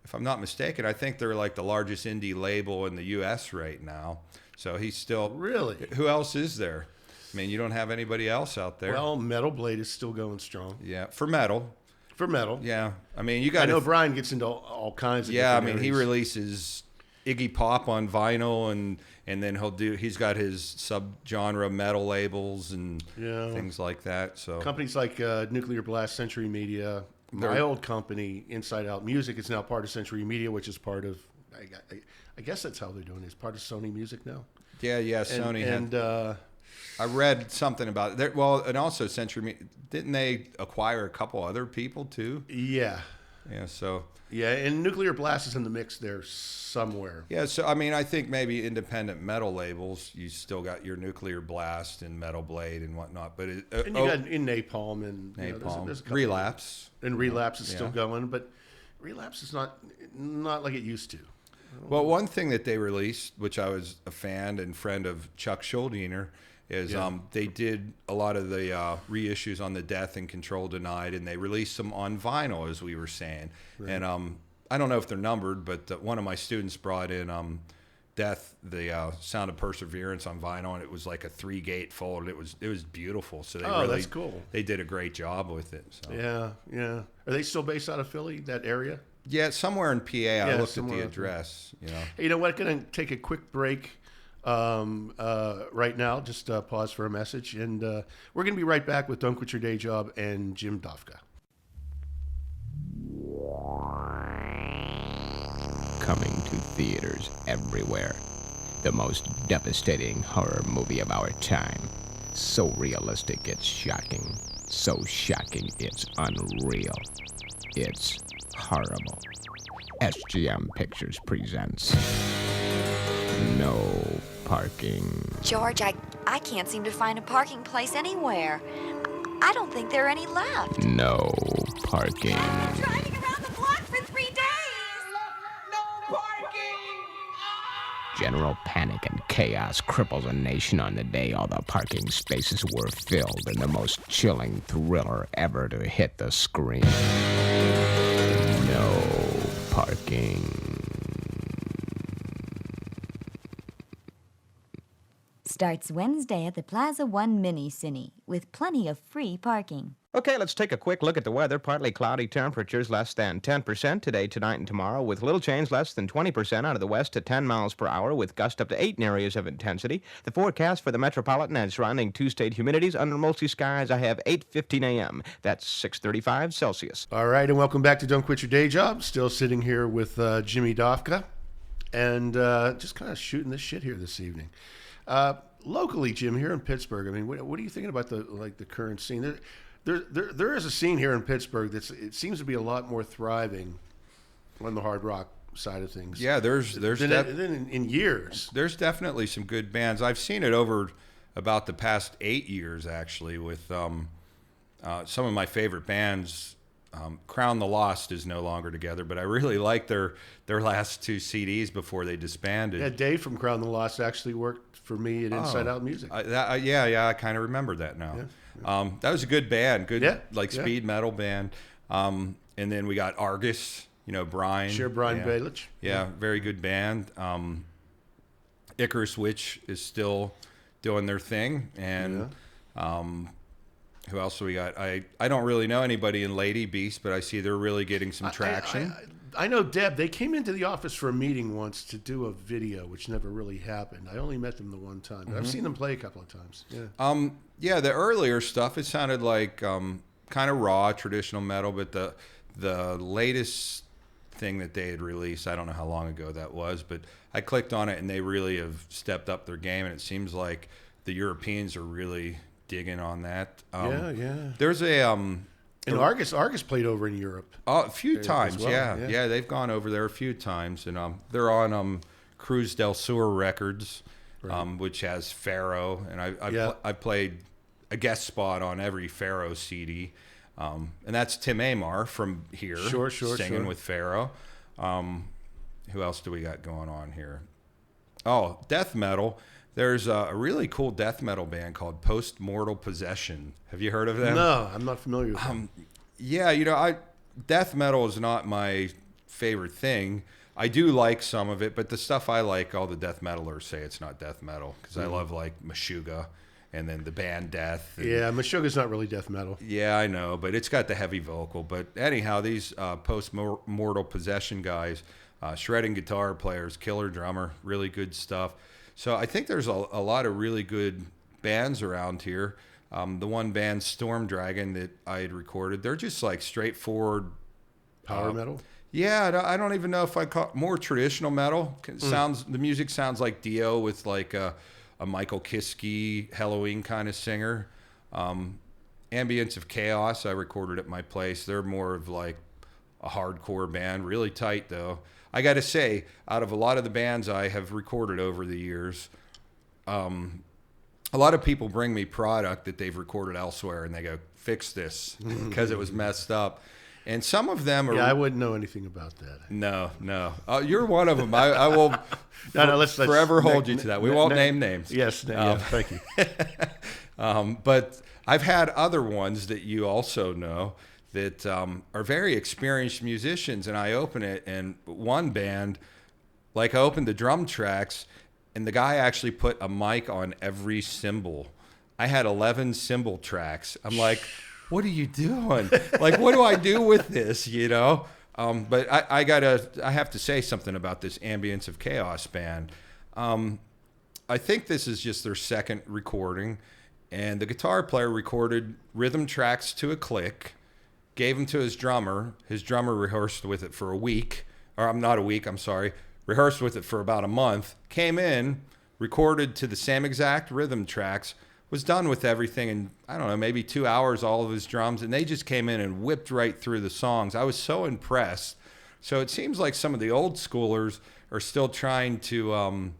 if I'm not mistaken, I think they're like the largest indie label in the U.S. right now. So he's still... Really? Who else is there? I mean, you don't have anybody else out there. Well, Metal Blade is still going strong. Yeah, for metal. For metal. Yeah. I mean, you got... I know Brian gets into all kinds of different areas. He releases Iggy Pop on vinyl, and then he's got his subgenre metal labels and things like that. So companies like Nuclear Blast, Century Media, my old company, Inside Out Music, is now part of Century Media, which is part of, I guess that's how they're doing it. It's part of Sony Music now. Yeah, Sony. And I read something about it. Well, and also Century Media, didn't they acquire a couple other people too? Yeah. Yeah, so... Yeah, and Nuclear Blast is in the mix there somewhere. Yeah, so I mean, I think maybe independent metal labels, you still got your Nuclear Blast and Metal Blade and whatnot, but and you got in Napalm and there's a Relapse, and Relapse is still going, but Relapse is not like it used to. Well, one thing that they released, which I was a fan and friend of Chuck Schuldiner, is they did a lot of the reissues on the Death and Control Denied, and they released them on vinyl, as we were saying. Right. And I don't know if they're numbered, but one of my students brought in Death, the Sound of Perseverance on vinyl, and it was like a 3-gate fold. It was beautiful. So that's cool. They did a great job with it. So. Yeah. Are they still based out of Philly, that area? Yeah, somewhere in PA. I looked at the address. Hey, you know what? Going to take a quick break. Right now, just pause for a message, and we're going to be right back with Don't Quit Your Day Job and Jim Dofka. Coming to theaters everywhere. The most devastating horror movie of our time. So realistic it's shocking. So shocking it's unreal. It's horrible. SGM Pictures presents No Parking. George, I can't seem to find a parking place anywhere. I don't think there are any left. No parking. I'm driving around the block for 3 days. No parking. General panic and chaos cripples a nation on the day all the parking spaces were filled in the most chilling thriller ever to hit the screen. No parking. Starts Wednesday at the Plaza One Mini Cine with plenty of free parking. Okay, let's take a quick look at the weather. Partly cloudy, temperatures less than 10% today, tonight, and tomorrow, with little change, less than 20% out of the west to 10 miles per hour, with gusts up to 8 in areas of intensity. The forecast for the metropolitan and surrounding two-state humidities under mostly skies, I have 8:15 a.m. That's 6:35 Celsius. All right, and welcome back to Don't Quit Your Day Job. Still sitting here with Jimmy Dofka, and just kind of shooting this shit here this evening. Locally, Jim, here in Pittsburgh, I mean, what are you thinking about the current scene? there is a scene here in Pittsburgh it seems to be a lot more thriving on the hard rock side of things. Yeah, there's than in years. There's definitely some good bands. I've seen it over about the past 8 years, actually, with some of my favorite bands. Crown the Lost is no longer together, but I really like their last 2 CDs before they disbanded. Yeah, Dave from Crown the Lost actually worked for me at Inside Out Music. I kind of remember that now. Yeah. That was a good band, speed metal band. And then we got Argus, Brian. Sure, Brian Balich. Yeah, very good band. Icarus Witch is still doing their thing, and who else do we got? I don't really know anybody in Lady Beast, but I see they're really getting some traction. I know Deb. They came into the office for a meeting once to do a video, which never really happened. I only met them the one time, but I've seen them play a couple of times. Yeah. The earlier stuff, it sounded like kind of raw traditional metal, but the latest thing that they had released, I don't know how long ago that was, but I clicked on it and they really have stepped up their game, and it seems like the Europeans are really digging on that. There's and Argus played over in Europe. A few times, well. Yeah, they've gone over there a few times, and they're on Cruz del Sur Records, which has Pharaoh, and I played a guest spot on every Pharaoh CD, and that's Tim Amar from here, singing with Pharaoh. Who else do we got going on here? Oh, death metal. There's a really cool death metal band called Post Mortal Possession. Have you heard of them? No, I'm not familiar with them. Yeah, death metal is not my favorite thing. I do like some of it, but the stuff I like, all the death metalers say it's not death metal, because I love like Meshuggah and then the band Death. Yeah, Meshuggah's not really death metal. Yeah, I know, but it's got the heavy vocal. But anyhow, these Post Mortal Possession guys, shredding guitar players, killer drummer, really good stuff. So I think there's a lot of really good bands around here. The one band, Storm Dragon, that I had recorded, they're just like straightforward power metal. Yeah, I don't even know if I call it more traditional metal. The music sounds like Dio with like a Michael Kiske Halloween kind of singer. Ambience of Chaos, I recorded at my place. They're more of like a hardcore band, really tight though. I got to say, out of a lot of the bands I have recorded over the years, a lot of people bring me product that they've recorded elsewhere, and they go, fix this, because it was messed up. And some of them are... Yeah, I wouldn't know anything about that. No. You're one of them. I will let's forever hold you to that. We won't name names. Yes, thank you. But I've had other ones that you also know that are very experienced musicians, and I open it, and one band, like I opened the drum tracks, and the guy actually put a mic on every cymbal. I had 11 cymbal tracks. I'm like, what are you doing? Like, what do I do with this, But I have to say something about this Ambience of Chaos band. I think this is just their second recording, and the guitar player recorded rhythm tracks to a click, gave them to his drummer. His drummer rehearsed with it for a week. Or not a week, I'm sorry. Rehearsed with it for about a month. Came in, recorded to the same exact rhythm tracks, was done with everything in, I don't know, maybe 2 hours, all of his drums, and they just came in and whipped right through the songs. I was so impressed. So it seems like some of the old schoolers are still trying to, I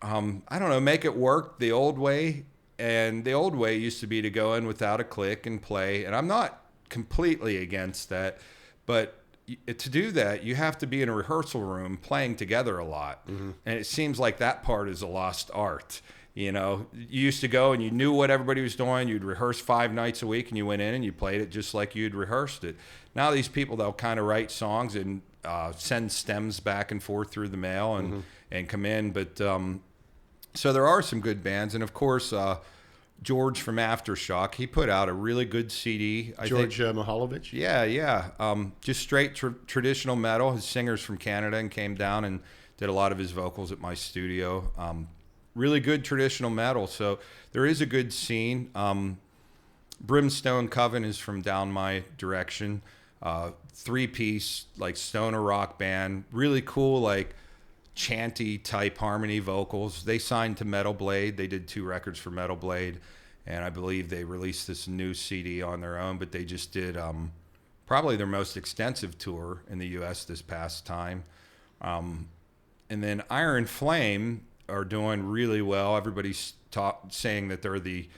don't know, make it work the old way. And the old way used to be to go in without a click and play. And I'm not completely against that, but to do that, you have to be in a rehearsal room playing together a lot. And it seems like that part is a lost art. You used to go and you knew what everybody was doing. You'd rehearse 5 nights a week, and you went in and you played it just like you'd rehearsed it. Now these people, they'll kind of write songs and send stems back and forth through the mail and come in. But so there are some good bands. And, of course, George from Aftershock, he put out a really good CD. George Mihalovich? Yeah. Just straight traditional metal. His singer's from Canada and came down and did a lot of his vocals at my studio. Really good traditional metal. So there is a good scene. Brimstone Coven is from down my direction. 3-piece, like stoner rock band. Really cool, like chanty type harmony vocals. They signed to Metal Blade. They did 2 records for Metal Blade. and I believe they released this new CD on their own, but they just did probably their most extensive tour in the U.S. this past time. And then Iron Flame are doing really well. Everybody's saying that they're the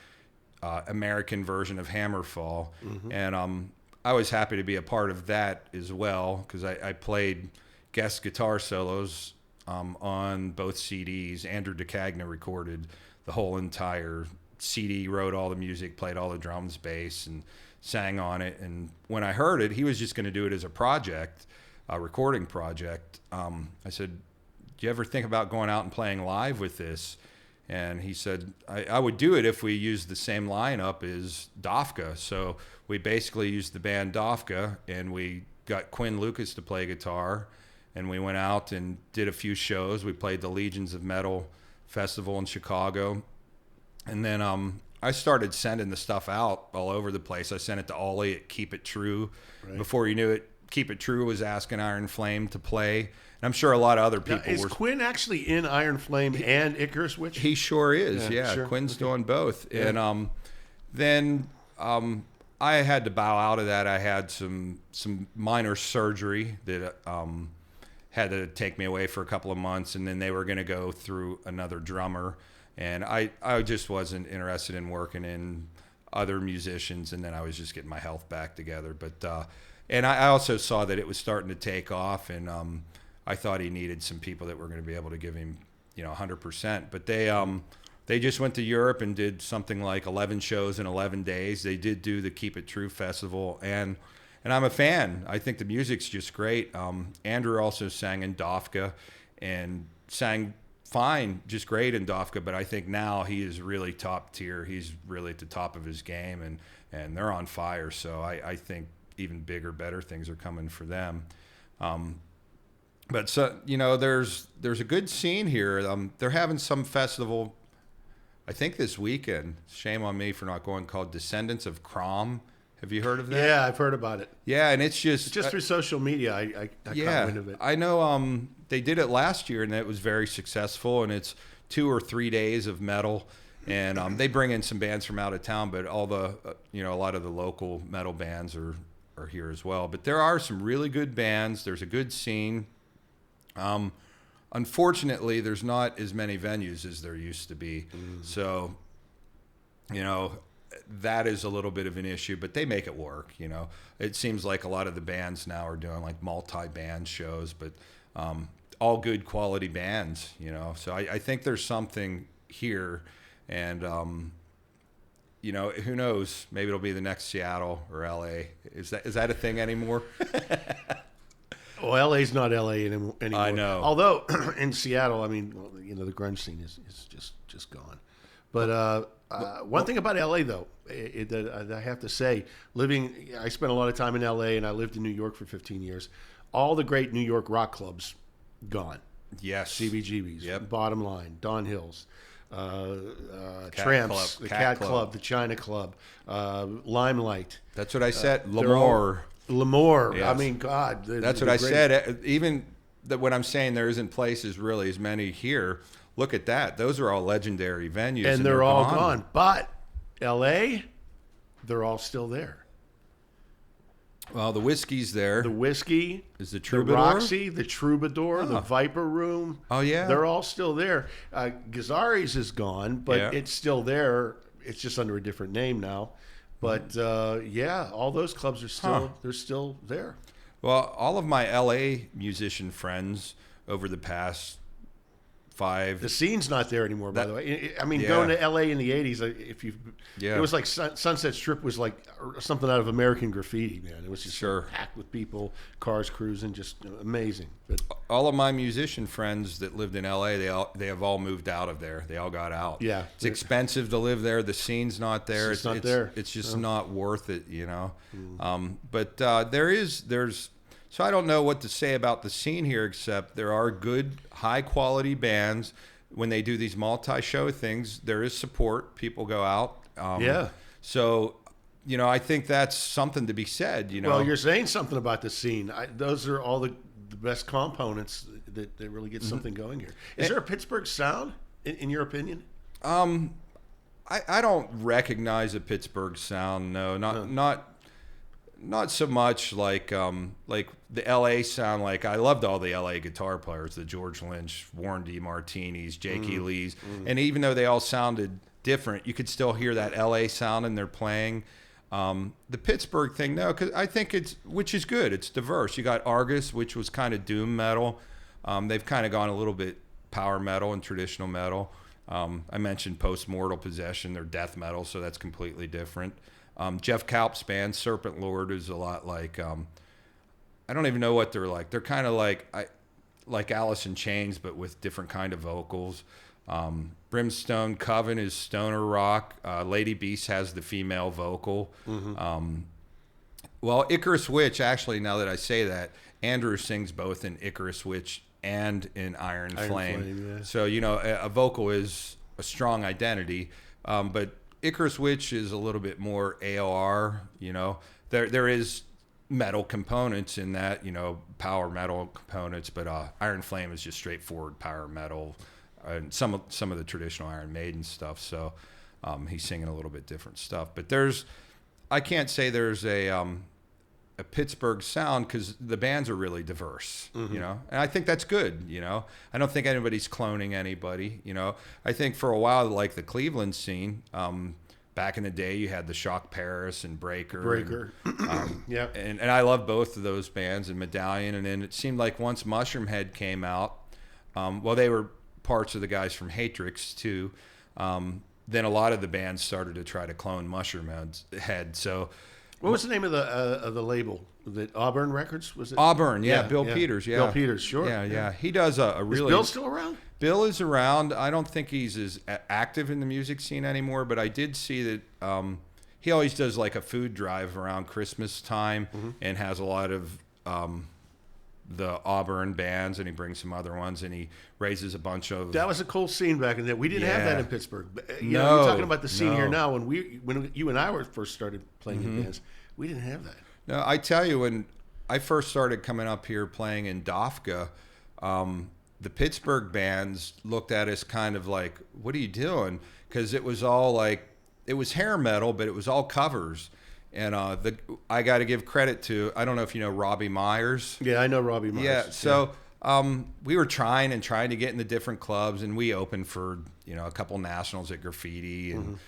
American version of Hammerfall. And I was happy to be a part of that as well, because I played guest guitar solos on both CDs. Andrew DeCagna recorded the whole entire CD, wrote all the music, played all the drums, bass, and sang on it. And when I heard it, he was just going to do it as a project, a recording project. I said, do you ever think about going out and playing live with this? And he said, I would do it if we used the same lineup as Dofka. So we basically used the band Dofka, and we got Quinn Lucas to play guitar, and we went out and did a few shows. We played the Legions of Metal Festival in Chicago. And then I started sending the stuff out all over the place. I sent it to Ollie at Keep It True. Right. Before you knew it, Keep It True was asking Iron Flame to play. And I'm sure a lot of other people now, is Quinn actually in Iron Flame and Icarus Witch? He sure is, yeah. Sure. Quinn's doing both. Yeah. And then I had to bow out of that. I had some minor surgery that had to take me away for a couple of months, and then they were going to go through another drummer. And I just wasn't interested in working in other musicians, and then I was just getting my health back together. But and I also saw that it was starting to take off, and I thought he needed some people that were going to be able to give him, 100%. But they just went to Europe and did something like 11 shows in 11 days. They did do the Keep It True festival, and I'm a fan. I think the music's just great. Andrew also sang in Dofka and sang fine, just great in Dofka, but I think now he is really top tier. He's really at the top of his game, and they're on fire. So I think even bigger, better things are coming for them. But so there's a good scene here. They're having some festival, I think this weekend. Shame on me for not going, called Descendants of Crom. Have you heard of that? Yeah, I've heard about it. Yeah, and it's just through social media. I caught wind of it. I know. They did it last year, and it was very successful. And it's 2 or 3 days of metal, and they bring in some bands from out of town, but all the a lot of the local metal bands are here as well. But there are some really good bands. There's a good scene. Unfortunately, there's not as many venues as there used to be. So, that is a little bit of an issue, but they make it work. It seems like a lot of the bands now are doing like multi-band shows, but all good quality bands, So I think there's something here, and who knows? Maybe it'll be the next Seattle or LA. Is that a thing anymore? Well, LA's not LA anymore. I know. Although in Seattle, the grunge scene is just gone. But one thing about LA, though, that I have to say, I spent a lot of time in LA, and I lived in New York for 15 years. All the great New York rock clubs gone. Yes. CBGB's. Yep. Bottom Line. Don Hills. Tramps. Club, the Cat Club. The China Club. Limelight. That's what I said. L'Amour. Yes. God. That's what I said. Even when I'm saying there isn't places really as many here, look at that. Those are all legendary venues. And they're all gone. But L.A., they're all still there. Well, the whiskey's there. The whiskey. Is the Troubadour? The Roxy, the Troubadour, the Viper Room. Oh, yeah. They're all still there. Gazzari's is gone, but it's still there. It's just under a different name now. But, all those clubs are they're still there. Well, all of my L.A. musician friends over the past 5... The scene's not there anymore, by the way. Going to L.A. in the 80s, it was like Sunset Strip was like something out of American Graffiti, man. It was just packed with people, cars cruising, just amazing. But all of my musician friends that lived in L.A., they have all moved out of there. They all got out. Yeah. It's expensive to live there. The scene's not there. It's not there. It's just not worth it, But there's... So I don't know what to say about the scene here, except there are good, high-quality bands. When they do these multi-show things, there is support. People go out. So, I think that's something to be said, Well, you're saying something about the scene. Those are all the best components that really get something going here. Is there a Pittsburgh sound, in your opinion? I don't recognize a Pittsburgh sound. No, not so much like the L.A. sound. Like I loved all the L.A. guitar players, the George Lynch, Warren D. Martinis, Jakey Lees, and even though they all sounded different, you could still hear that L.A. sound in their playing. The Pittsburgh thing, no, because I think which is good. It's diverse. You got Argus, which was kind of doom metal. They've kind of gone a little bit power metal and traditional metal. I mentioned Post-Mortal Possession. They're death metal, so that's completely different. Jeff Kalp's band, Serpent Lord, is a lot like, I don't even know what they're like. They're kind of like Alice in Chains, but with different kind of vocals. Brimstone Coven is stoner rock. Lady Beast has the female vocal. Well, Icarus Witch, actually, now that I say that, Andrew sings both in Icarus Witch and in Iron Flame. Yeah. So, a vocal is a strong identity. But Icarus Witch is a little bit more AOR, There is metal components in that, power metal components, but Iron Flame is just straightforward power metal and some of the traditional Iron Maiden stuff. So he's singing a little bit different stuff. But I can't say there's a Pittsburgh sound because the bands are really diverse, and I think that's good. I don't think anybody's cloning anybody. I think for a while, like the Cleveland scene, back in the day, you had the Shock Paris and Breaker. Yeah. And I love both of those bands and Medallion. And then it seemed like once Mushroom Head came out, they were parts of the guys from Hatrix too. Then a lot of the bands started to try to clone Mushroom Head. So. What was the name of the label? Was it Auburn Records? Was it Auburn? Yeah, Bill Peters. Yeah, Bill Peters. Sure. Yeah. He does a really. Is Bill still around? Bill is around. I don't think he's as active in the music scene anymore, but I did see that he always does like a food drive around Christmas time and has a lot of the Auburn bands, and he brings some other ones, and he raises a bunch of. That was a cool scene back in there. We didn't have that in Pittsburgh. You're talking about the scene here now. When you and I first started playing in bands, we didn't have that. No, I tell you, when I first started coming up here playing in Dofka, the Pittsburgh bands looked at us kind of like, "What are you doing?" Because it was all like, it was hair metal, but it was all covers. And I got to give credit to, I don't know if you know Robbie Myers. Yeah, I know Robbie Myers. Yeah, so we were trying to get in the different clubs, and we opened for a couple nationals at Graffiti, and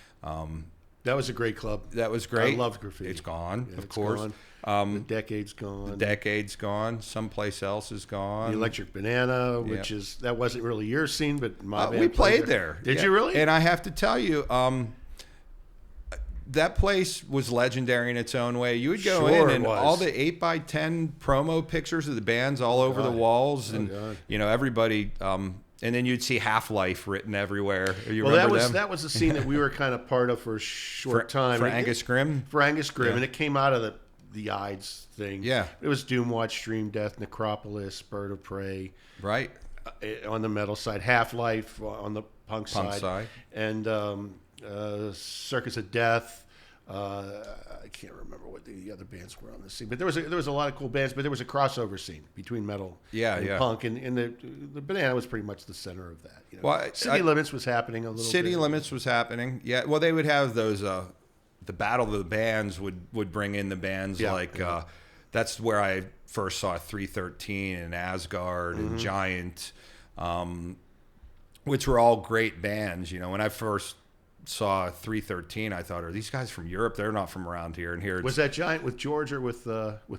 that was a great club. That was great. I loved Graffiti. It's gone, yeah, of course. Gone. The Decade's gone. The Decade's gone. Someplace else is gone. The Electric Banana, which that wasn't really your scene, but my band we played there. Did you really? And I have to tell you, that place was legendary in its own way. You would go in, and all the 8x10 promo pictures of the bands all over the walls, and everybody. And then you'd see Half-Life written everywhere. That was a scene that we were kind of part of for a short time. For Angus Grimm? For Angus Grimm, and it came out of the Ides thing. Yeah. It was Doomwatch, Dream Death, Necropolis, Bird of Prey. Right. On the metal side. Half-Life on the punk side. And Circus of Death. I can't remember what the other bands were on the scene, but there was a lot of cool bands. But there was a crossover scene between metal and punk, and the Banana was pretty much the center of that. Well, City Limits was happening a little. City Limits was happening. Yeah. Well, they would have those. The Battle of the Bands would bring in the bands that's where I first saw 313 and Asgard and Giant, which were all great bands. When I first saw 313, I thought, are these guys from Europe? They're not from around here. And here was that Giant with George or with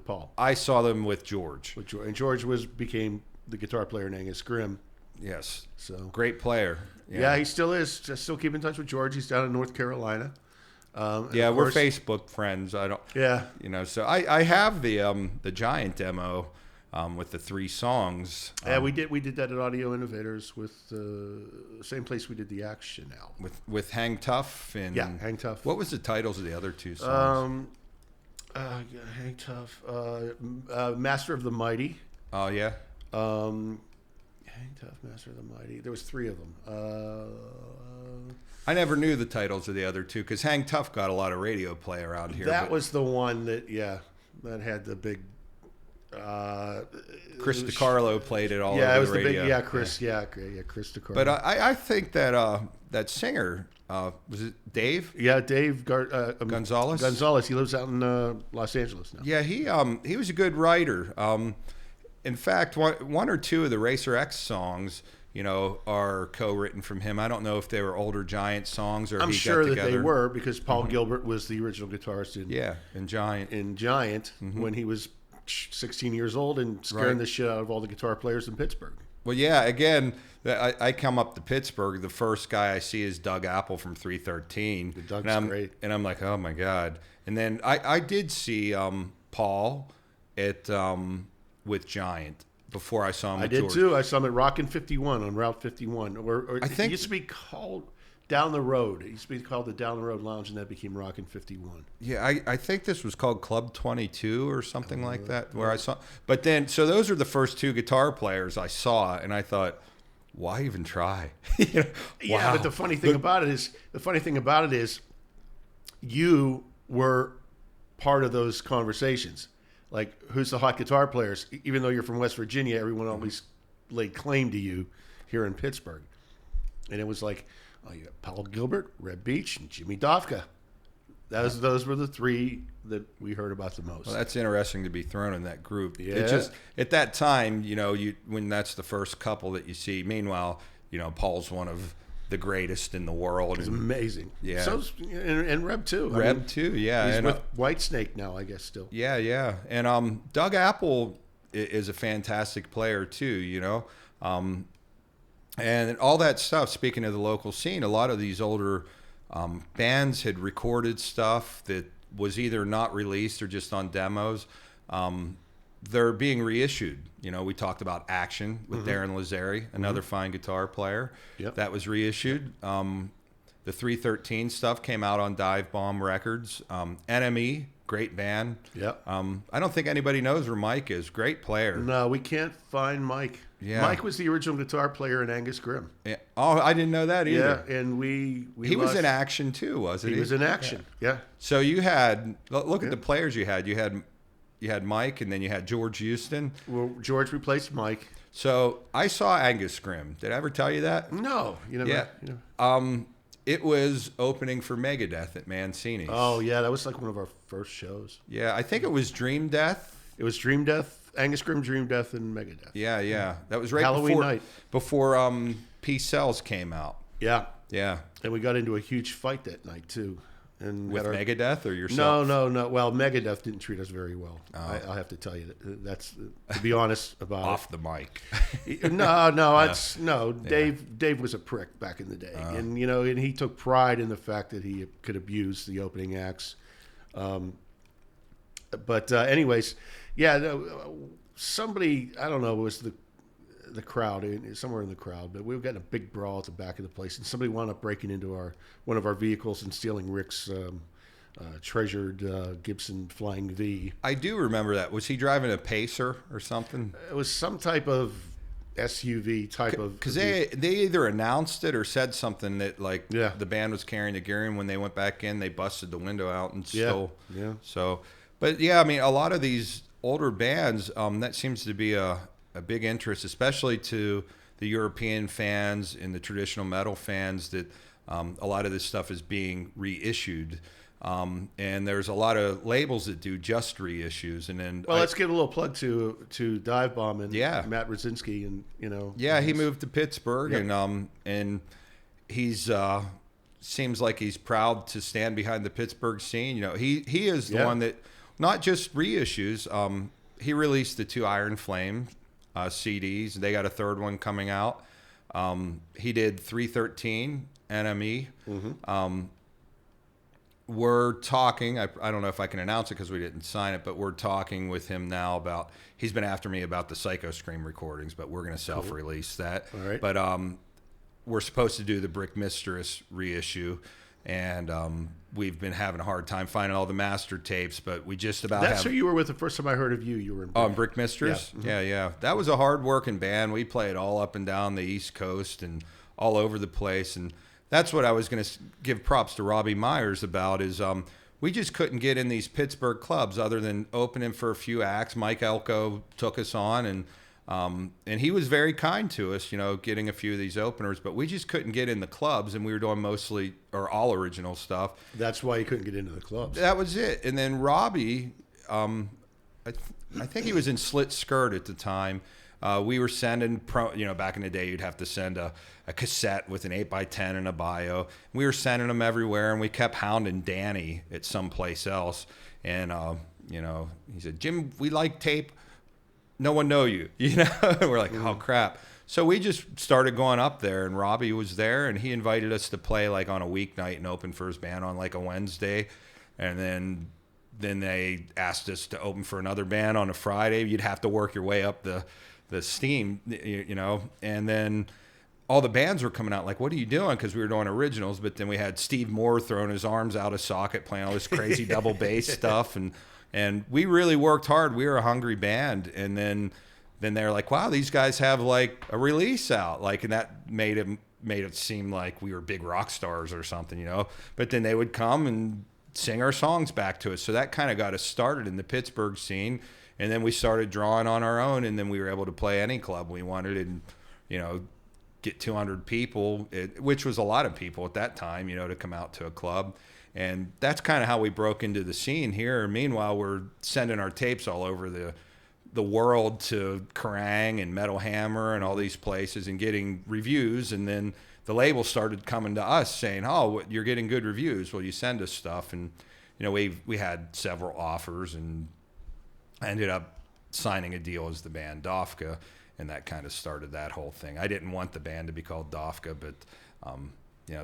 Paul? I saw them with George. And George became the guitar player in Angus Grimm. Yes, so great player. Yeah, he still is. Just still keep in touch with George. He's down in North Carolina. We're Facebook friends. I don't. Yeah. So I have the Giant demo. With the 3 songs. Yeah, we did that at Audio Innovators with the same place we did the Action album. With Hang Tough and Hang Tough. What was the titles of the other 2 songs? Hang Tough, Master of the Mighty. Oh yeah. Hang Tough, Master of the Mighty. There was 3 of them. I never knew the titles of the other 2 because Hang Tough got a lot of radio play around here. That was the one that had the big. Chris DiCarlo played it all over it was the radio. Chris DiCarlo. But I think that that singer Was it Dave? Yeah, Dave Gonzalez. Gonzalez. He lives out in Los Angeles now. Yeah, he was a good writer. In fact, one or two of the Racer X songs, are co-written from him. I don't know if they were older Giant songs or I'm he sure got that together. they were, because Paul Gilbert was the original guitarist in Giant. When he was 16 years old and scaring the shit out of all the guitar players in Pittsburgh. Well, yeah, again, I come up to Pittsburgh. The first guy I see is Doug Apple from 313. Doug's great. And I'm like, oh, my God. And then I did see Paul with Giant before I saw him. I did too. I saw him at Rockin' 51 on Route 51. Or I think it used to be called Down the Road. It used to be called the Down the Road Lounge, and that became Rockin' 51. Yeah, I think this was called Club 22 or something like that, where I saw. But then, so those are the first two guitar players I saw, and I thought, why even try? Yeah, wow. but the funny thing about it is, you were part of those conversations. Like, who's the hot guitar players? Even though you're from West Virginia, everyone always laid claim to you here in Pittsburgh. And it was like, oh, you got Paul Gilbert, Red Beach, and Jimmy Dofka. Those were the three that we heard about the most. Well, that's interesting to be thrown in that group. Yeah. It just, at that time, when that's the first couple that you see. Meanwhile, Paul's one of the greatest in the world. It's amazing. Yeah. And Reb too. Reb too, yeah. He's with Whitesnake now, I guess, still. Yeah, yeah. And Doug Apple is a fantastic player too, and all that stuff, speaking of the local scene, a lot of these older bands had recorded stuff that was either not released or just on demos. They're being reissued. We talked about Action with Darren Lazzari, another fine guitar player. Yep. That was reissued. The 313 stuff came out on Dive Bomb Records. NME, great band. Yep. I don't think anybody knows where Mike is. Great player. No, we can't find Mike. Yeah. Mike was the original guitar player in Angus Grimm. Yeah. Oh, I didn't know that either. Yeah, and he was in Action too, wasn't he? He was in Action. Yeah. So you had look at the players you had. You had Mike, and then you had George Houston. Well, George replaced Mike. So I saw Angus Grimm. Did I ever tell you that? No, you never. Yeah. It was opening for Megadeth at Mancini's. Oh yeah, that was like one of our first shows. Yeah, I think it was Dream Death. It was Dream Death, Angus Grimm, Dream Death, and Megadeth. Yeah, yeah. That was right Halloween night before Peace Cells came out. Yeah, yeah. And we got into a huge fight that night too. And with Megadeth or yourself? No. Well, Megadeth didn't treat us very well. Oh. I'll have to tell you that. That's, to be honest about off the mic. No. Dave was a prick back in the day, and and he took pride in the fact that he could abuse the opening acts. But anyways, yeah, somebody, I don't know, it was the crowd, somewhere in the crowd, but we were getting a big brawl at the back of the place, and somebody wound up breaking into one of our vehicles and stealing Rick's treasured Gibson Flying V. I do remember that. Was he driving a Pacer or something? It was some type of SUV type of... Because they either announced it or said something that the band was carrying the gear, and when they went back in, they busted the window out and stole. Yeah. So, but yeah, I mean, a lot of these older bands, that seems to be a big interest, especially to the European fans and the traditional metal fans, that a lot of this stuff is being reissued. And there's a lot of labels that do just reissues. And then let's give a little plug to Dive Bomb and Matt Rosinski, and he moved to Pittsburgh, and he's seems like he's proud to stand behind the Pittsburgh scene. He is the one that not just reissues. He released the 2 Iron Flame CDs. They got a third one coming out. He did 313 NME. We're talking, I don't know if I can announce it because we didn't sign it, but we're talking with him now about, he's been after me about the Psycho Scream recordings, but we're going to self-release that. All right. But we're supposed to do the Brick Mistress reissue, and we've been having a hard time finding all the master tapes, but we just about That's who you were with the first time I heard of you. You were in Brick Mistress? Yeah. Yeah. That was a hard-working band. We played all up and down the East Coast and all over the place, and that's what I was going to give props to Robbie Myers about, is we just couldn't get in these Pittsburgh clubs other than opening for a few acts. Mike Elko took us on, and And he was very kind to us, getting a few of these openers, but we just couldn't get in the clubs, and we were doing mostly or all original stuff. That's why you couldn't get into the clubs. That was it. And then Robbie, I think he was in Slit Skirt at the time. We were sending back in the day, you'd have to send a cassette with an 8x10 and a bio. We were sending them everywhere, and we kept hounding Danny at some place else. And, he said, Jim, we like tape. No one know you, We're like, oh, crap. So we just started going up there, and Robbie was there, and he invited us to play like on a weeknight and open for his band on like a Wednesday. And then they asked us to open for another band on a Friday. You'd have to work your way up the steam, and then all the bands were coming out like, what are you doing? Because we were doing originals, but then we had Steve Moore throwing his arms out of socket playing all this crazy double bass stuff, and we really worked hard. We were a hungry band, and then they're like, wow, these guys have like a release out, like, and that made it seem like we were big rock stars or something, but then they would come and sing our songs back to us. So that kind of got us started in the Pittsburgh scene. And then we started drawing on our own, and then we were able to play any club we wanted and, get 200 people, which was a lot of people at that time, to come out to a club. And that's kind of how we broke into the scene here. Meanwhile, we're sending our tapes all over the world to Kerrang and Metal Hammer and all these places and getting reviews. And then the label started coming to us saying, oh, you're getting good reviews. Well, you send us stuff. And, we had several offers, and I ended up signing a deal as the band Dofka, and that kind of started that whole thing. I didn't want the band to be called Dofka, but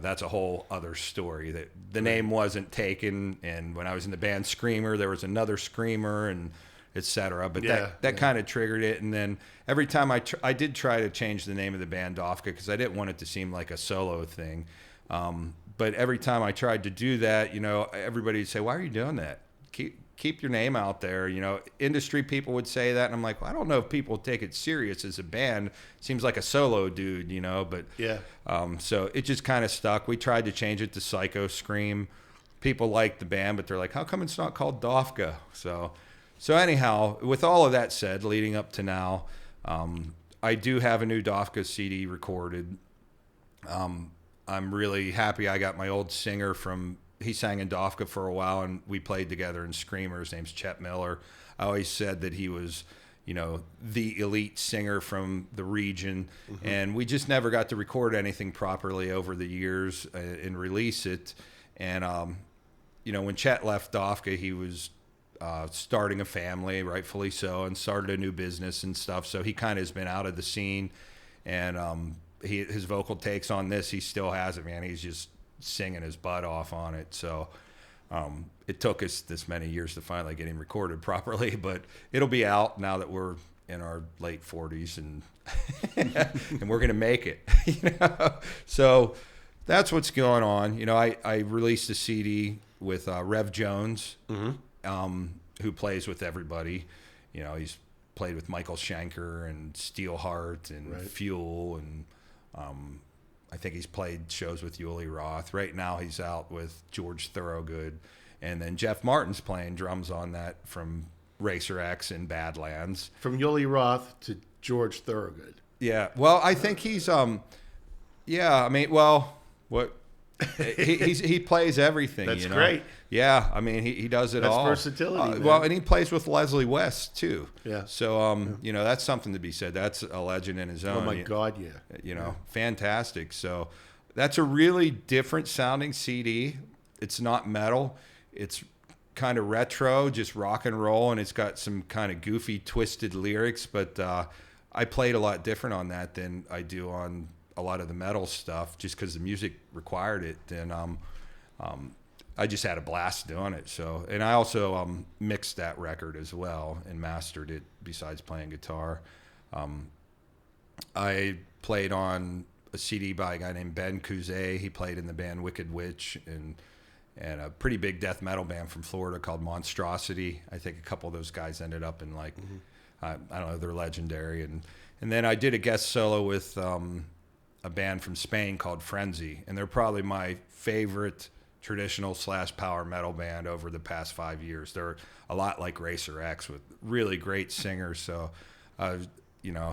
that's a whole other story. That the name wasn't taken, and when I was in the band Screamer, there was another Screamer, and etc. But that kind of triggered it. And then every time I did try to change the name of the band Dofka because I didn't want it to seem like a solo thing. But every time I tried to do that, everybody would say, why are you doing that? Keep your name out there. Industry people would say that. And I'm like, well, I don't know if people take it serious as a band. Seems like a solo dude, but yeah. So it just kind of stuck. We tried to change it to Psycho Scream. People liked the band, but they're like, how come it's not called Dofka? So anyhow, with all of that said, leading up to now, I do have a new Dofka CD recorded. I'm really happy I got my old singer he sang in Dofka for a while, and we played together in Screamer. His name's Chet Miller. I always said that he was, the elite singer from the region, and we just never got to record anything properly over the years and release it. And, when Chet left Dofka, he was starting a family, rightfully so, and started a new business and stuff. So he kind of has been out of the scene, and his vocal takes on this, he still has it, man. He's just singing his butt off on it. So it took us this many years to finally get him recorded properly, but it'll be out now that we're in our late 40s and and we're gonna make it. So that's what's going on. I released a CD with Rev Jones, who plays with everybody. He's played with Michael Schenker and Steelheart and Fuel, and I think he's played shows with Yuli Roth. Right now he's out with George Thorogood. And then Jeff Martin's playing drums on that from Racer X and Badlands. From Yuli Roth to George Thorogood. Yeah. Well, I think he's he plays everything. That's great. Yeah, he does it all. That's versatility. Well, and he plays with Leslie West too. Yeah. So that's something to be said. That's a legend in his own. Oh my God, yeah. Fantastic. So that's a really different sounding CD. It's not metal. It's kind of retro, just rock and roll, and it's got some kind of goofy, twisted lyrics. But I played a lot different on that than I do on a lot of the metal stuff, just because the music required it. And I just had a blast doing it. So, and I also mixed that record as well and mastered it besides playing guitar. I played on a CD by a guy named Ben Couzet. He played in the band Wicked Witch and a pretty big death metal band from Florida called Monstrosity. I think a couple of those guys ended up in I don't know, they're legendary. And then I did a guest solo with a band from Spain called Frenzy, and they're probably my favorite traditional / power metal band over the past 5 years. They're a lot like Racer X with really great singers. So,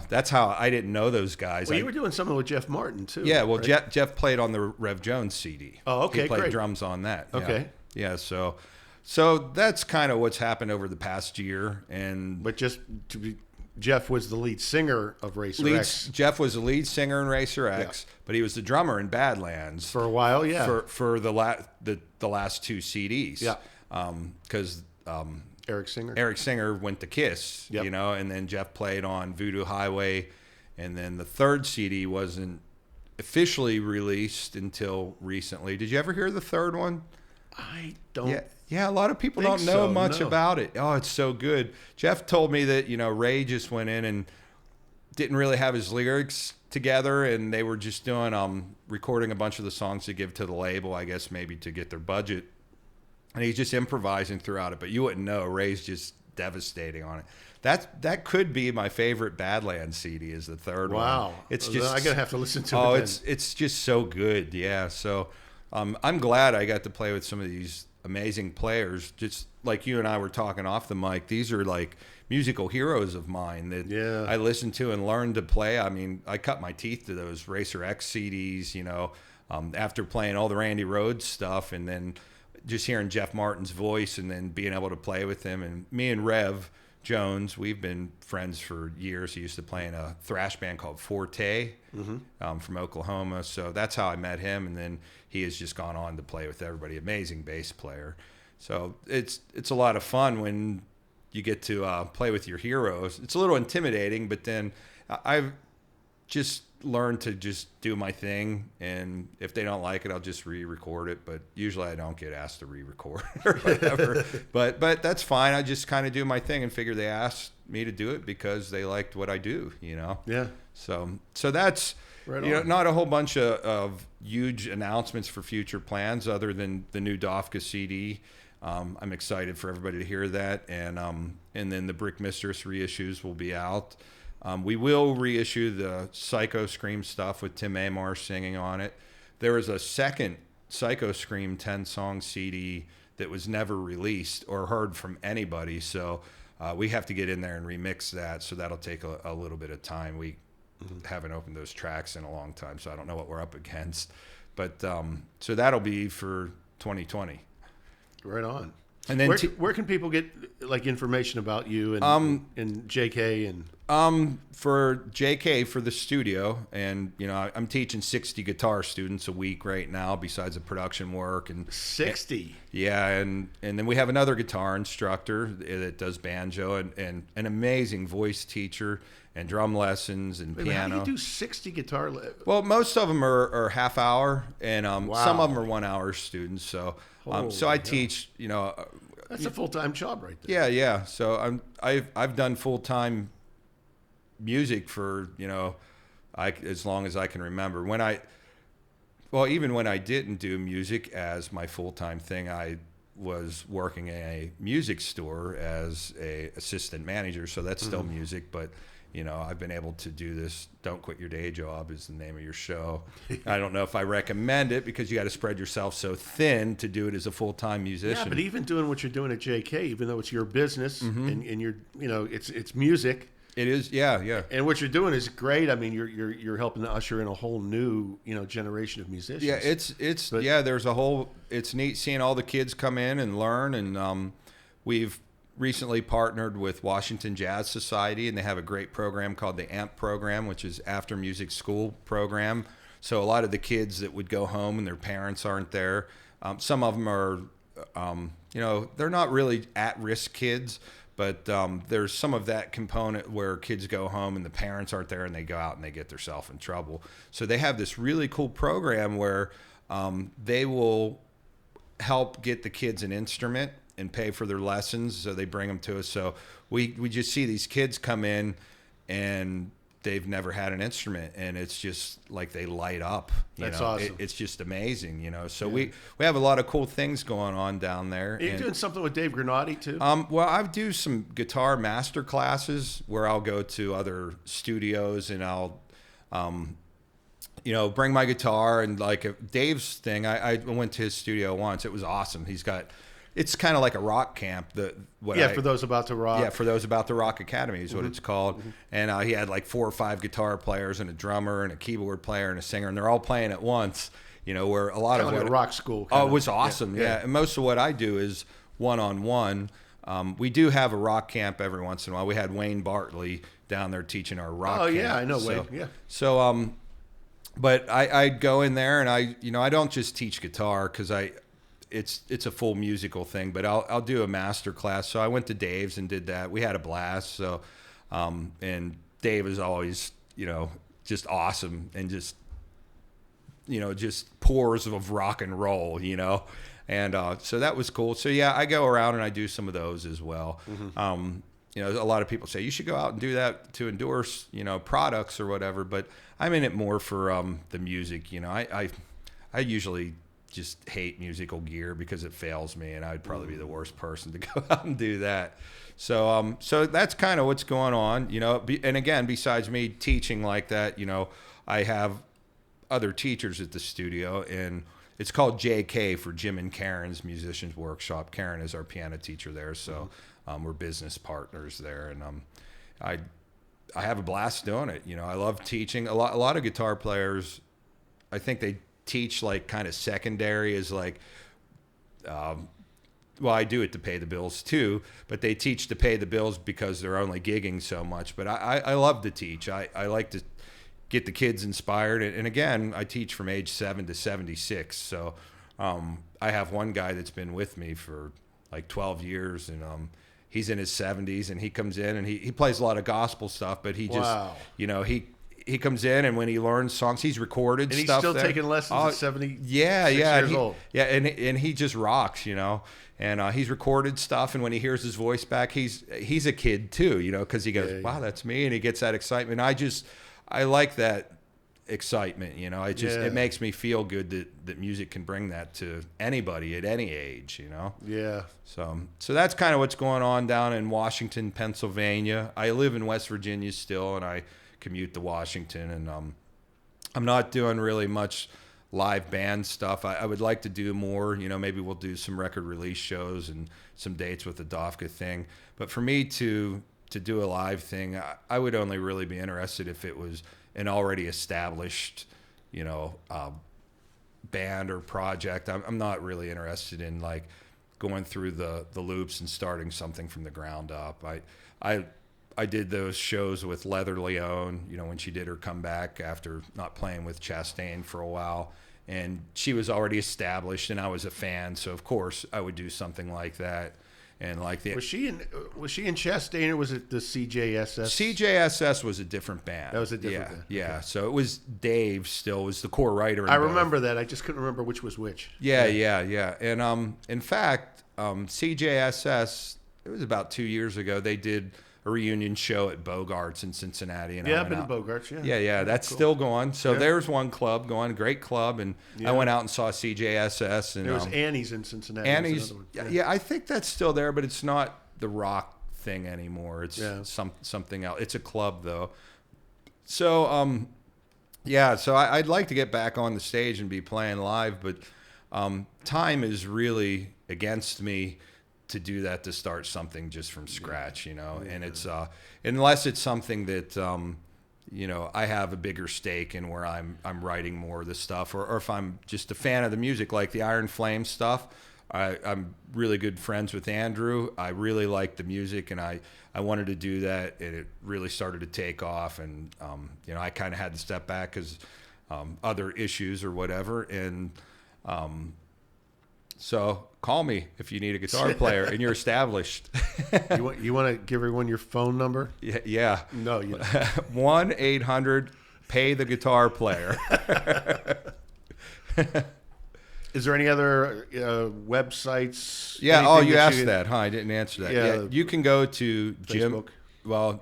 that's how I didn't know those guys. Well, you were doing something with Jeff Martin too. Yeah, well, right? Jeff played on the Rev Jones CD. Oh, okay, he played great. drums on that. Okay. Yeah, so that's kind of what's happened over the past year. And But just to be, Jeff was the lead singer of Racer X. Jeff was the lead singer in Racer X, but he was the drummer in Badlands For a while, yeah. For the last two CDs. Yeah. Because Eric Singer. Eric Singer went to Kiss, Yep. and then Jeff played on Voodoo Highway, and then the third CD wasn't officially released until recently. Did you ever hear the third one? I don't. Yeah, a lot of people don't know much about it. Oh, it's so good. Jeff told me that, Ray just went in and didn't really have his lyrics together, and they were just doing recording a bunch of the songs to give to the label, I guess maybe to get their budget. And he's just improvising throughout it, but you wouldn't know. Ray's just devastating on it. That could be my favorite Badlands CD is the third one. Wow. It's just I'm gonna have to listen to it. Oh, then. it's just so good. Yeah. So I'm glad I got to play with some of these amazing players. Just like you and I were talking off the mic, these are like musical heroes of mine that I listened to and learned to play. I mean, I cut my teeth to those Racer X CDs, after playing all the Randy Rhoads stuff, and then just hearing Jeff Martin's voice and then being able to play with him. And me and Rev Jones, we've been friends for years. He used to play in a thrash band called Forte from Oklahoma. So that's how I met him. And then he has just gone on to play with everybody. Amazing bass player. So it's a lot of fun when you get to play with your heroes. It's a little intimidating, but then I've just learned to just do my thing, and if they don't like it, I'll just re-record it. But usually I don't get asked to re-record or whatever. but that's fine. I just kind of do my thing and figure they asked me to do it because they liked what I do, Yeah. So that's not a whole bunch of huge announcements for future plans other than the new Dofka CD. I'm excited for everybody to hear that, and then the Brick Mistress reissues will be out. We will reissue the Psycho Scream stuff with Tim Amar singing on it. There is a second Psycho Scream 10-song CD that was never released or heard from anybody, so we have to get in there and remix that, so that'll take a little bit of time. We haven't opened those tracks in a long time, so I don't know what we're up against. But so that'll be for 2020. Right on. And then where can people get like information about you and JK and for JK for the studio, and I'm teaching 60 guitar students a week right now besides the production work, and 60. And then we have another guitar instructor that does banjo, and an amazing voice teacher and drum lessons and piano. How do you do 60 guitar lessons? Well, most of them are half hour, and some of them are 1 hour students. So I teach, that's a full-time job right there. Yeah. So I've done full-time music for as long as I can remember. Even when I didn't do music as my full-time thing, I was working in a music store as a assistant manager. So that's still music, but I've been able to do this. Don't Quit Your Day Job is the name of your show. I don't know if I recommend it because you got to spread yourself so thin to do it as a full-time musician. Yeah, but even doing what you're doing at JK, even though it's your business and you're, it's music. It is, yeah. And what you're doing is great. I mean, you're helping to usher in a whole new, generation of musicians. Yeah, it's neat seeing all the kids come in and learn, and we've recently partnered with Washington Jazz Society, and they have a great program called the AMP program, which is after music school program. So a lot of the kids that would go home and their parents aren't there, some of them are, they're not really at-risk kids, but there's some of that component where kids go home and the parents aren't there and they go out and they get themselves in trouble. So they have this really cool program where they will help get the kids an instrument and pay for their lessons, so they bring them to us. So we just see these kids come in and they've never had an instrument, and it's just like they light up. That's awesome. It's just amazing, So we have a lot of cool things going on down there. Are you doing something with Dave Granati too? Well, I do some guitar master classes where I'll go to other studios and I'll bring my guitar, and like Dave's thing, I went to his studio once. It was awesome. He's got it's kind of like a rock camp. For those about to rock. Yeah, for those about to rock academy is what it's called. Mm-hmm. And he had like 4 or 5 guitar players and a drummer and a keyboard player and a singer, and they're all playing at once. Where a lot kind of like a rock school. It was awesome. Yeah. And most of what I do is one-on-one. We do have a rock camp every once in a while. We had Wayne Bartley down there teaching our rock camp. Oh, yeah, I know Wayne. Yeah. So, but I go in there and I don't just teach guitar because it's a full musical thing, but I'll do a master class. So I went to Dave's and did that. We had a blast. So, and Dave is always, just awesome and just pours of rock and roll, and so that was cool. So yeah, I go around and I do some of those as well. Mm-hmm. A lot of people say you should go out and do that to endorse, products or whatever, but I'm in it more for the music. I usually just hate musical gear because it fails me, and I'd probably be the worst person to go out and do that. So so that's kind of what's going on, and again, besides me teaching like that, I have other teachers at the studio, and it's called JK for Jim and Karen's Musicians Workshop. Karen is our piano teacher there, so we're business partners there, and I have a blast doing it. I love teaching. A lot of guitar players, I think they teach like kind of secondary as like, well, I do it to pay the bills too, but they teach to pay the bills because they're only gigging so much. But I love to teach. I like to get the kids inspired. And again, I teach from age 7 to 76. So I have one guy that's been with me for like 12 years, and he's in his 70s, and he comes in and he plays a lot of gospel stuff, but he just, he comes in, and when he learns songs, he's recorded and stuff. And he's still there. taking lessons at 70 years old. Yeah, and he just rocks, and he's recorded stuff, and when he hears his voice back, he's a kid too, because he goes, wow, that's me, and he gets that excitement. I like that excitement, it makes me feel good that music can bring that to anybody at any age, Yeah. So that's kind of what's going on down in Washington, Pennsylvania. I live in West Virginia still, and I commute to Washington, and I'm not doing really much live band stuff. I would like to do more, maybe we'll do some record release shows and some dates with the Dofka thing. But for me to do a live thing, I would only really be interested if it was an already established, band or project. I'm not really interested in like going through the loops and starting something from the ground up. I did those shows with Leather Leone, when she did her comeback after not playing with Chastain for a while, and she was already established and I was a fan. So of course I would do something like that. And like was she in Chastain, or was it the CJSS? CJSS was a different band. That was a different band. Yeah. Okay. So it was Dave still was the core writer. I remember that. I just couldn't remember which was which. Yeah. And in fact, CJSS, it was about 2 years ago. They did a reunion show at Bogart's in Cincinnati. And I've been to Bogart's. Yeah. That's cool. Still going. So there's one club going, a great club, and I went out and saw CJSS. And there was Annie's in Cincinnati. Annie's, I think that's still there, but it's not the rock thing anymore. It's something else. It's a club though. So so I'd like to get back on the stage and be playing live, but time is really against me to do that, to start something just from scratch, and it's unless it's something that I have a bigger stake in, where I'm writing more of the stuff, or if I'm just a fan of the music, like the Iron Flame stuff. I'm really good friends with Andrew. I really like the music, and I wanted to do that, and it really started to take off, and I kind of had to step back because other issues or whatever, and so call me if you need a guitar player and you're established. You want to give everyone your phone number? Yeah. No, you don't. 1-800-PAY-THE-GUITAR-PLAYER. Is there any other websites? Yeah. You asked that, huh? I didn't answer that. Yeah. You can go to Facebook.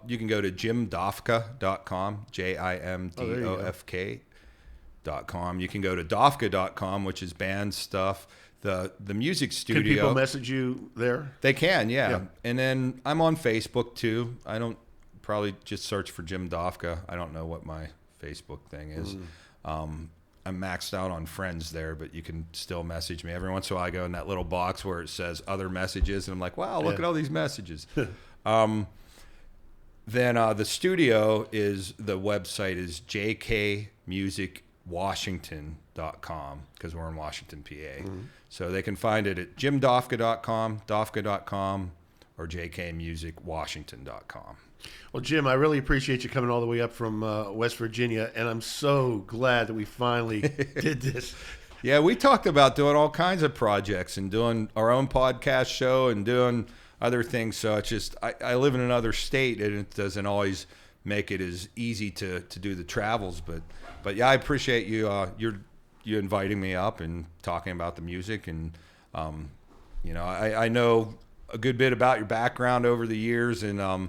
You can go to jimdofka.com, JIMDOFK.com. You can go to dofka.com, which is band stuff. The music studio. Can people message you there? They can, yeah. And then I'm on Facebook too. I don't probably just search for Jim Dofka. I don't know what my Facebook thing is. I'm maxed out on friends there, but you can still message me. Every once in a while I go in that little box where it says other messages, and I'm like, wow, look at all these messages. Then the studio the website is jkmusicwashington.com, because we're in Washington, PA. Mm-hmm. So they can find it at jimdofka.com, dofka.com, or jkmusicwashington.com. Well, Jim, I really appreciate you coming all the way up from West Virginia, and I'm so glad that we finally did this. Yeah, we talked about doing all kinds of projects and doing our own podcast show and doing other things. So it's just, I live in another state, and it doesn't always make it as easy to do the travels. But yeah, I appreciate you you inviting me up and talking about the music. And you know, I know a good bit about your background over the years, and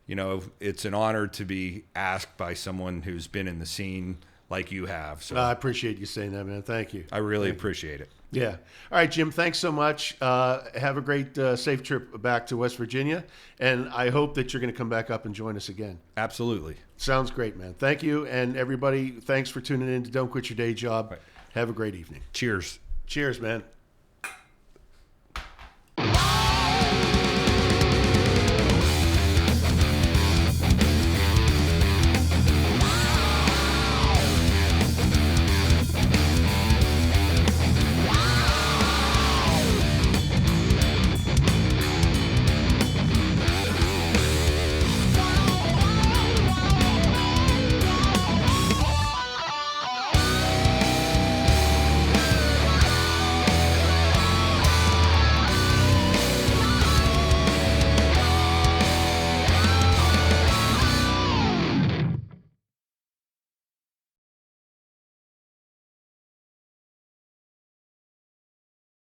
you know, it's an honor to be asked by someone who's been in the scene like you have. So I appreciate you saying that, man. Thank you. I really appreciate it. Yeah. All right, Jim, thanks so much. Have a great, safe trip back to West Virginia, and I hope that you're going to come back up and join us again. Absolutely. Sounds great, man. Thank you, and everybody, thanks for tuning in to Don't Quit Your Day Job. Right. Have a great evening. Cheers. Cheers, man.